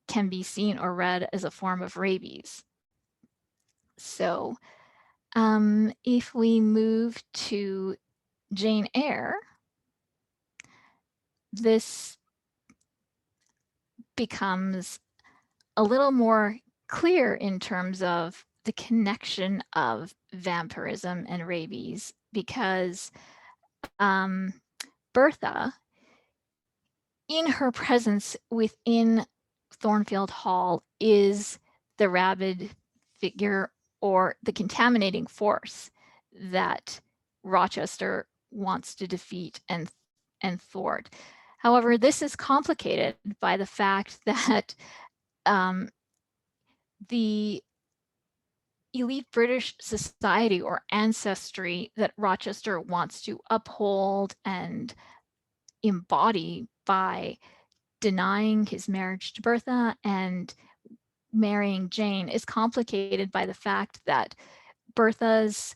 can be seen or read as a form of rabies. So if we move to Jane Eyre, this becomes a little more clear in terms of the connection of vampirism and rabies, because Bertha, in her presence within Thornfield Hall, is the rabid figure or the contaminating force that Rochester wants to defeat and thwart. However, this is complicated by the fact that the elite British society or ancestry that Rochester wants to uphold and embody by denying his marriage to Bertha and marrying Jane is complicated by the fact that Bertha's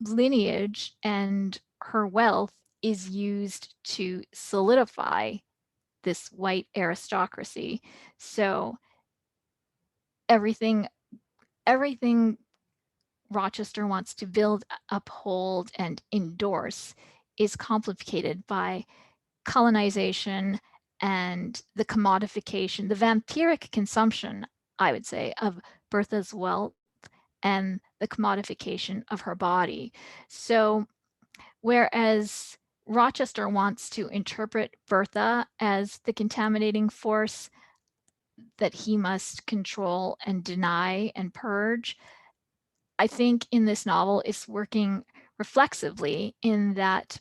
lineage and her wealth is used to solidify this white aristocracy. So everything Rochester wants to build, uphold, and endorse is complicated by colonization and the commodification, the vampiric consumption, I would say, of Bertha's wealth and the commodification of her body. So whereas Rochester wants to interpret Bertha as the contaminating force that he must control and deny and purge, I think in this novel it's working reflexively in that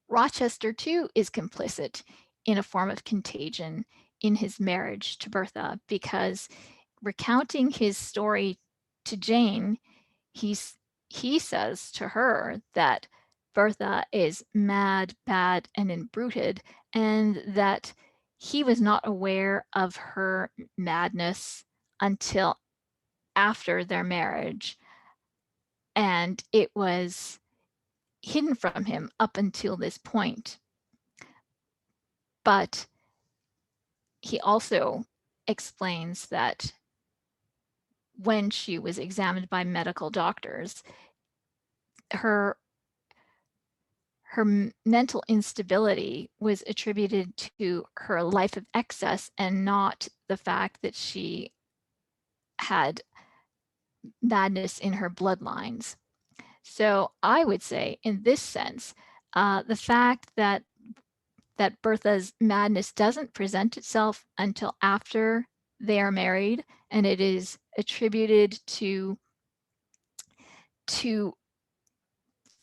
Rochester too is complicit in a form of contagion in his marriage to Bertha, because recounting his story to Jane, he says to her that Bertha is mad, bad, and imbruted, and that he was not aware of her madness until after their marriage, and it was hidden from him up until this point. But he also explains that when she was examined by medical doctors, her mental instability was attributed to her life of excess and not the fact that she had madness in her bloodlines. So I would say, in this sense, the fact that Bertha's madness doesn't present itself until after they are married, and it is attributed to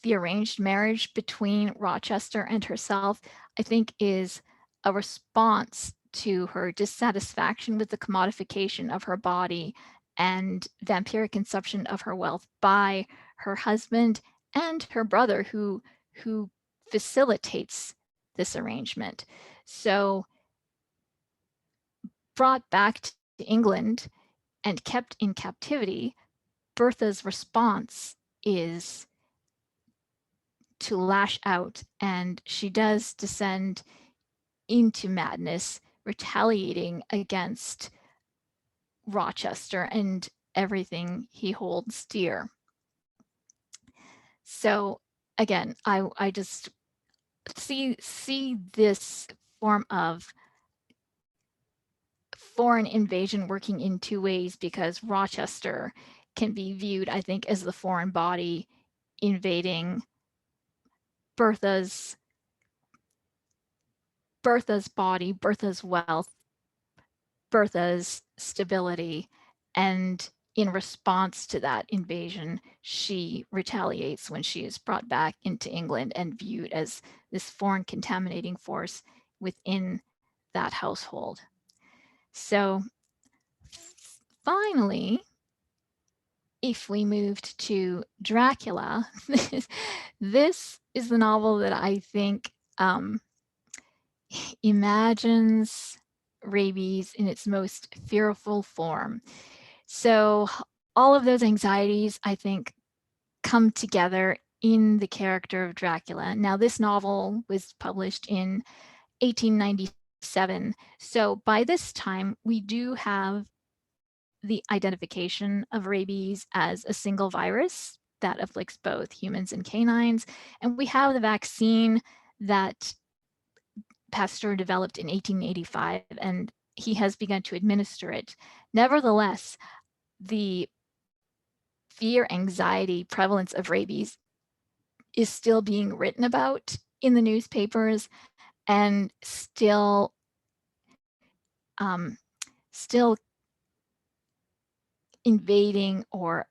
the arranged marriage between Rochester and herself, I think is a response to her dissatisfaction with the commodification of her body and vampiric consumption of her wealth by her husband and her brother, who facilitates this arrangement. So, brought back to England and kept in captivity, Bertha's response is to lash out, and she does descend into madness, retaliating against Rochester and everything he holds dear. So again, I just see this form of foreign invasion working in two ways, because Rochester can be viewed, I think, as the foreign body invading Bertha's body, Bertha's wealth, Bertha's stability, and in response to that invasion, she retaliates when she is brought back into England and viewed as this foreign contaminating force within that household. So finally, if we moved to Dracula, this is the novel that I think imagines rabies in its most fearful form. So all of those anxieties, I think, come together in the character of Dracula. Now, this novel was published in 1897. So by this time, we do have the identification of rabies as a single virus that afflicts both humans and canines. And we have the vaccine that Pasteur developed in 1885, and he has begun to administer it. Nevertheless, the fear, anxiety, prevalence of rabies is still being written about in the newspapers and still invading or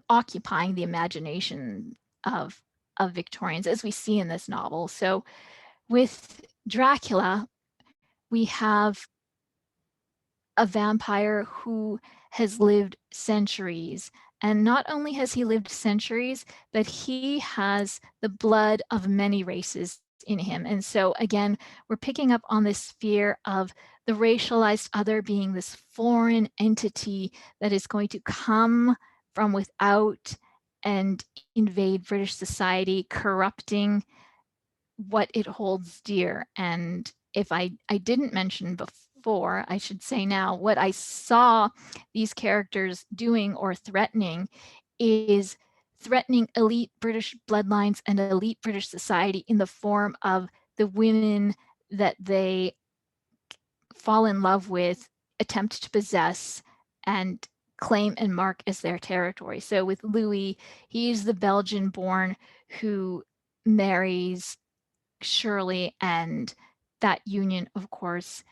occupying the imagination of Victorians, as we see in this novel. So with Dracula, we have a vampire who has lived centuries. And not only has he lived centuries, but he has the blood of many races in him. And so again, we're picking up on this fear of the racialized other being this foreign entity that is going to come from without and invade British society, corrupting what it holds dear. And if I didn't mention before, I should say now, what I saw these characters doing or threatening is threatening elite British bloodlines and elite British society in the form of the women that they fall in love with, attempt to possess, and claim and mark as their territory. So with Louis, he's the Belgian born who marries Shirley, and that union, of course,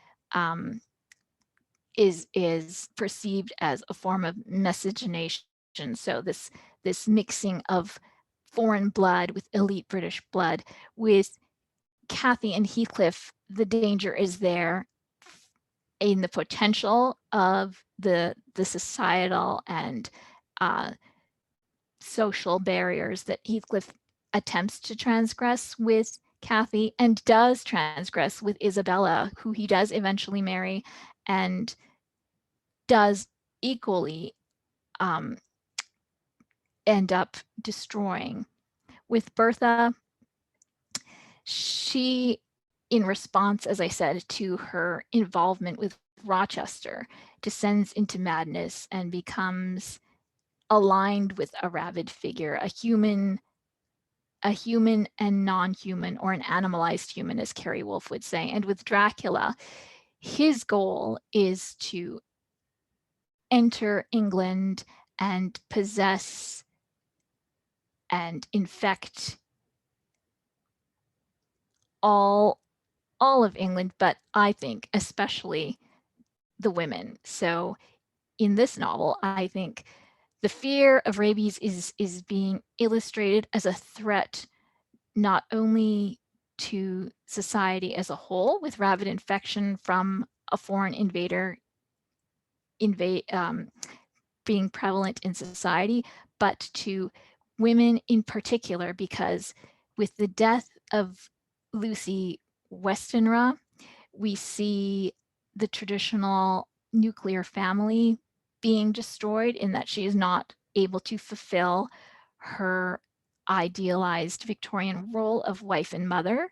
is perceived as a form of miscegenation. So this mixing of foreign blood with elite British blood. With Cathy and Heathcliff, the danger is there in the potential of the societal and social barriers that Heathcliff attempts to transgress with Cathy, and does transgress with Isabella, who he does eventually marry, and does equally end up destroying. With Bertha, she in response, as I said, to her involvement with Rochester, descends into madness and becomes aligned with a rabid figure, a human and non-human, or an animalized human, as Carrie Wolf would say. And with Dracula, his goal is to enter England and possess and infect all of England, but I think especially the women. So in this novel, I think the fear of rabies is being illustrated as a threat not only to society as a whole, with rabid infection from a foreign invader being prevalent in society, but to women in particular, because with the death of Lucy Westenra, we see the traditional nuclear family being destroyed in that she is not able to fulfill her idealized Victorian role of wife and mother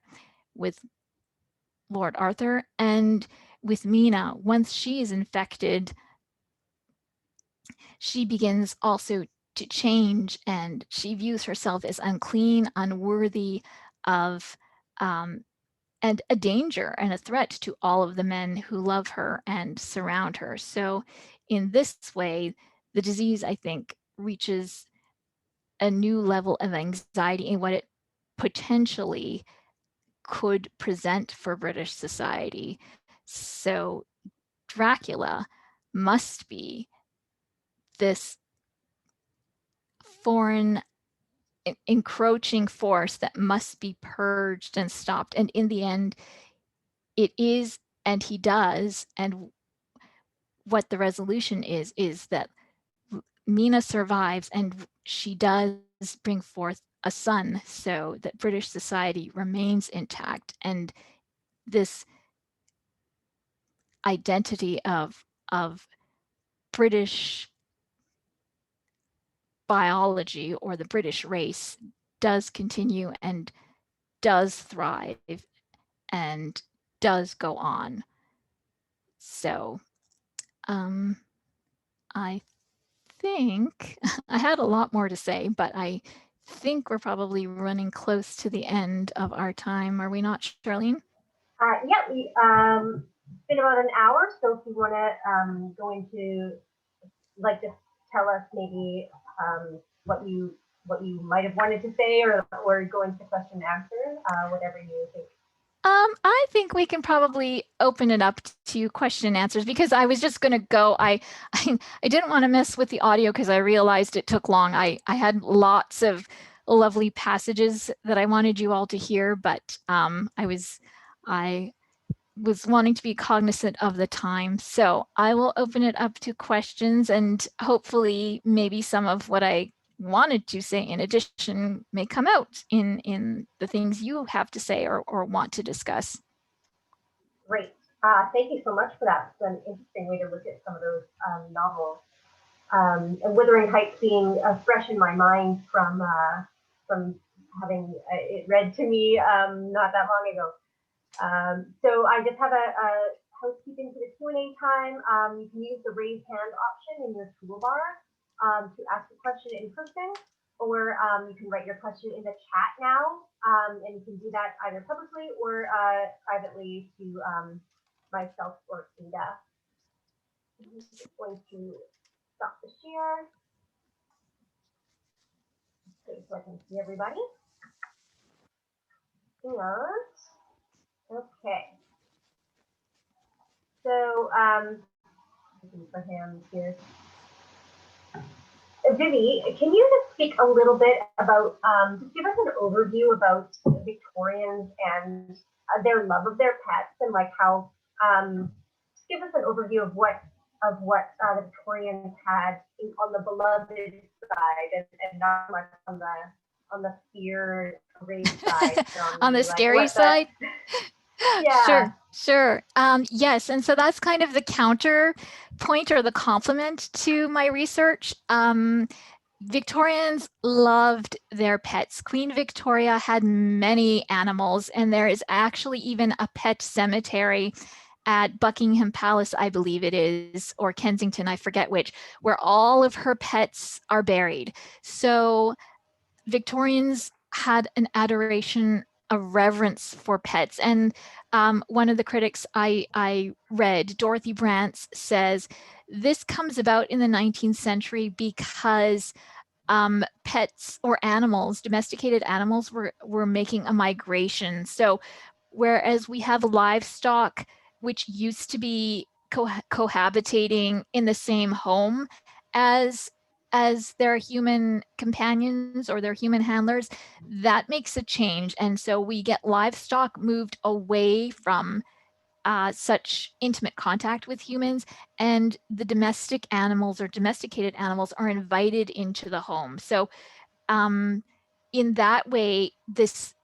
with Lord Arthur. And with Mina, once she is infected, she begins also to change, and she views herself as unclean, unworthy of, and a danger and a threat to all of the men who love her and surround her. So in this way, the disease, I think, reaches a new level of anxiety in what it potentially could present for British society. So Dracula must be this foreign encroaching force that must be purged and stopped. And in the end, it is, and he does. And what the resolution is that Mina survives, and she does bring forth a son, so that British society remains intact. And this identity of British biology, or the British race, does continue and does thrive and does go on. So I think I had a lot more to say, but I think we're probably running close to the end of our time. Are we not, Charlene? Yeah, it's been about an hour, so if you want to go into, like, just tell us maybe what you might have wanted to say, or go into question and answer, whatever you think. I think we can probably open it up to question and answers, because I was just going to go. I didn't want to mess with the audio because I realized it took long. I had lots of lovely passages that I wanted you all to hear, but I was wanting to be cognizant of the time. So I will open it up to questions, and hopefully maybe some of what I wanted to say in addition may come out in the things you have to say or want to discuss. Great. Thank you so much for that. It's an interesting way to look at some of those novels. And Wuthering Heights being fresh in my mind from having it read to me not that long ago. So I just have a housekeeping for the Q&A time. You can use the raise hand option in your toolbar to ask a question in person, or you can write your question in the chat now, and you can do that either publicly or privately to myself or Ada. I'm just going to stop the share. Okay, so I can see everybody. And, okay. So, looking for him here. Vivi, can you just speak a little bit about, just give us an overview about Victorians and their love of their pets, and like how, just give us an overview of what the Victorians had on the beloved side, and not much on the fear raised side. On the scary side? Yeah. Sure. Yes, and so that's kind of the counterpoint or the complement to my research. Victorians loved their pets. Queen Victoria had many animals, and there is actually even a pet cemetery at Buckingham Palace, I believe it is, or Kensington, I forget which, where all of her pets are buried. So Victorians had an adoration, a reverence for pets. And one of the critics I read, Dorothy Brantz, says, this comes about in the 19th century because pets or animals, domesticated animals, were making a migration. So whereas we have livestock, which used to be cohabitating in the same home as their human companions or their human handlers, that makes a change. And so we get livestock moved away from such intimate contact with humans, and the domestic animals or domesticated animals are invited into the home. So in that way, this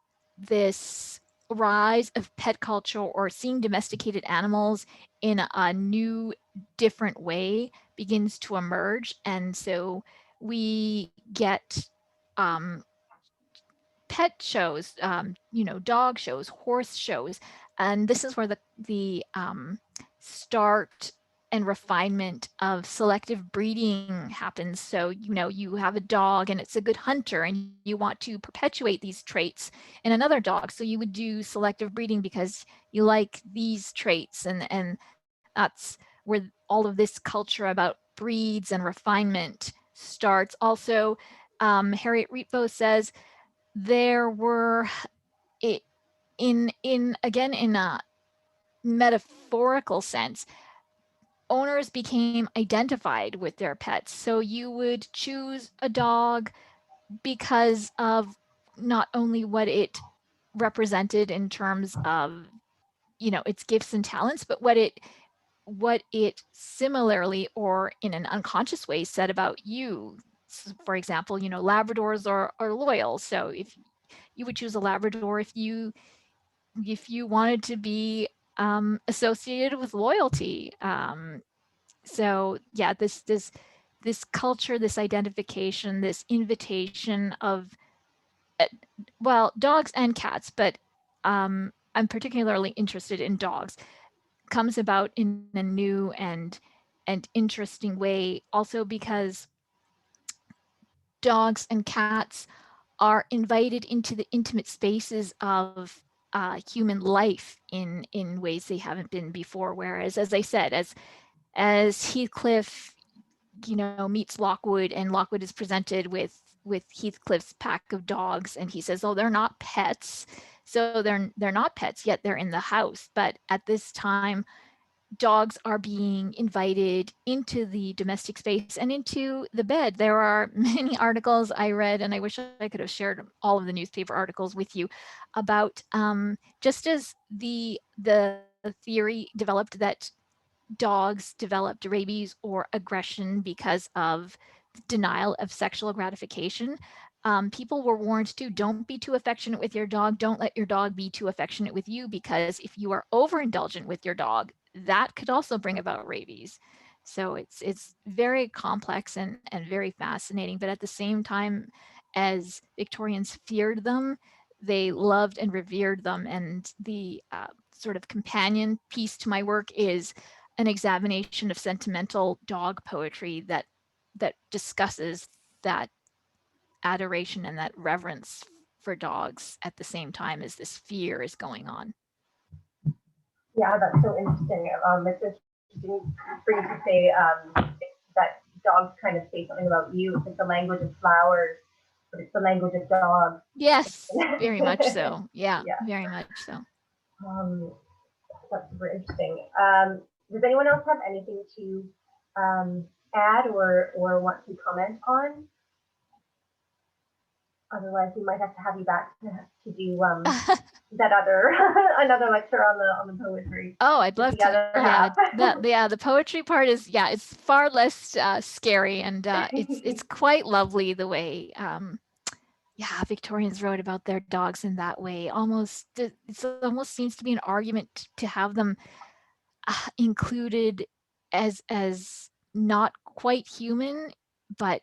rise of pet culture or seeing domesticated animals in a new, different way begins to emerge. And so we get pet shows, dog shows, horse shows, and this is where the start and refinement of selective breeding happens. So you have a dog and it's a good hunter, and you want to perpetuate these traits in another dog. So you would do selective breeding because you like these traits, and that's where all of this culture about breeds and refinement starts. Also, Harriet Reetvo says there were in a metaphorical sense, owners became identified with their pets. So you would choose a dog because of not only what it represented in terms of its gifts and talents, but what it similarly or in an unconscious way said about you. So for example, Labradors are loyal. So if you would choose a Labrador if you wanted to be associated with loyalty. So yeah, this culture, this identification, this invitation of dogs and cats, but I'm particularly interested in dogs, comes about in a new and interesting way. Also because dogs and cats are invited into the intimate spaces of human life in ways they haven't been before. Whereas, as I said, as Heathcliff, meets Lockwood, and Lockwood is presented with Heathcliff's pack of dogs, and he says, "Oh, they're not pets." So they're not pets, yet they're in the house. But at this time, dogs are being invited into the domestic space and into the bed. There are many articles I read, and I wish I could have shared all of the newspaper articles with you, about just as the theory developed that dogs developed rabies or aggression because of denial of sexual gratification. People were warned to don't be too affectionate with your dog. Don't let your dog be too affectionate with you, because if you are overindulgent with your dog, that could also bring about rabies. So it's very complex and very fascinating. But at the same time, as Victorians feared them, they loved and revered them. And the sort of companion piece to my work is an examination of sentimental dog poetry that discusses that adoration and that reverence for dogs at the same time as this fear is going on. Yeah, that's so interesting. It's interesting for you to say that dogs kind of say something about you. It's like the language of flowers, but it's the language of dogs. Yes, very much so. Yeah, Yeah. very much so. That's super interesting. Does anyone else have anything to add or want to comment on? Otherwise, we might have to have you back to do that other another lecture on the poetry. Oh, I'd love to. Yeah, the poetry part is it's far less scary, and it's quite lovely the way Victorians wrote about their dogs in that way. It almost seems to be an argument to have them included as not quite human, but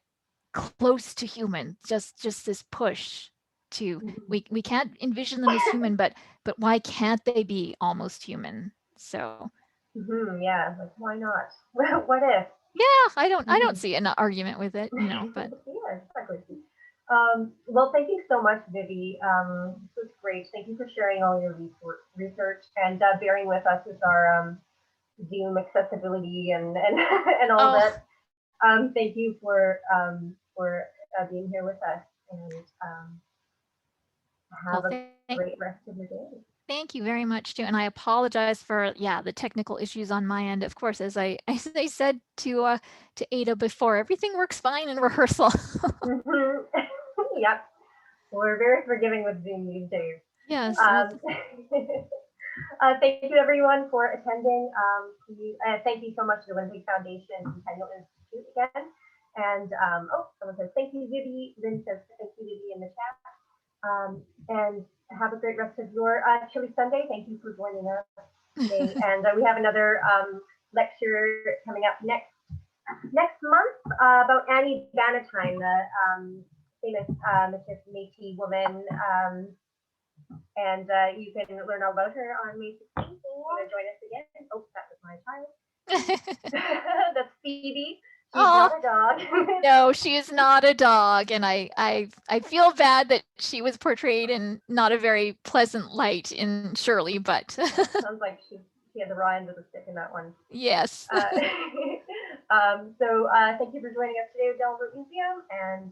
close to human, just this push to, we can't envision them as human, but why can't they be almost human? So Yeah, like why not? What if? yeah, I don't see an argument with it, but Yeah, exactly. Well, thank you so much, Vivi. This was great. Thank you for sharing all your research and bearing with us with our Zoom accessibility and and all oh, that. Thank you for being here with us, and well, have a great rest of your day. thank you very much too, and I apologize for the technical issues on my end. Of course, as I said to Ada before, everything works fine in rehearsal. Yep, we're very forgiving with Zoom these days. Yes. Thank you everyone for attending. Thank you so much to the Winnipeg Foundation and Untitled Institute again. And someone says thank you, Vivi. Lynn says thank you, Vivi, in the chat. And have a great rest of your Chili Sunday. Thank you for joining us today. And we have another lecture coming up next month about Annie Bannatyne, the famous Métis woman. And you can learn all about her on May 16th. You want to join us again? Oh, that was my child. That's Phoebe. She's not a dog. No, she is not a dog, and I feel bad that she was portrayed in not a very pleasant light in Shirley, but sounds like she had the raw end of the stick in that one. Yes. So thank you for joining us today at Dalnavert Museum, and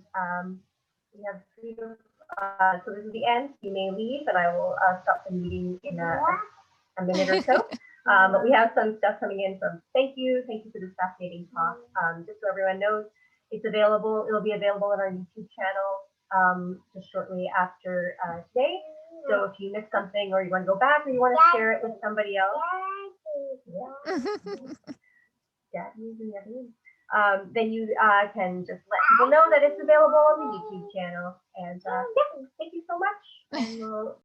we have freedom. So this is the end. You may leave, and I will stop the meeting in a minute or so. But we have some stuff coming in from thank you for this fascinating talk. Just so everyone knows, it's available. It'll be available on our YouTube channel just shortly after today. So if you missed something, or you want to go back, or you want to share it with somebody else, then you can just let people know that it's available on the YouTube channel. And thank you so much. And we'll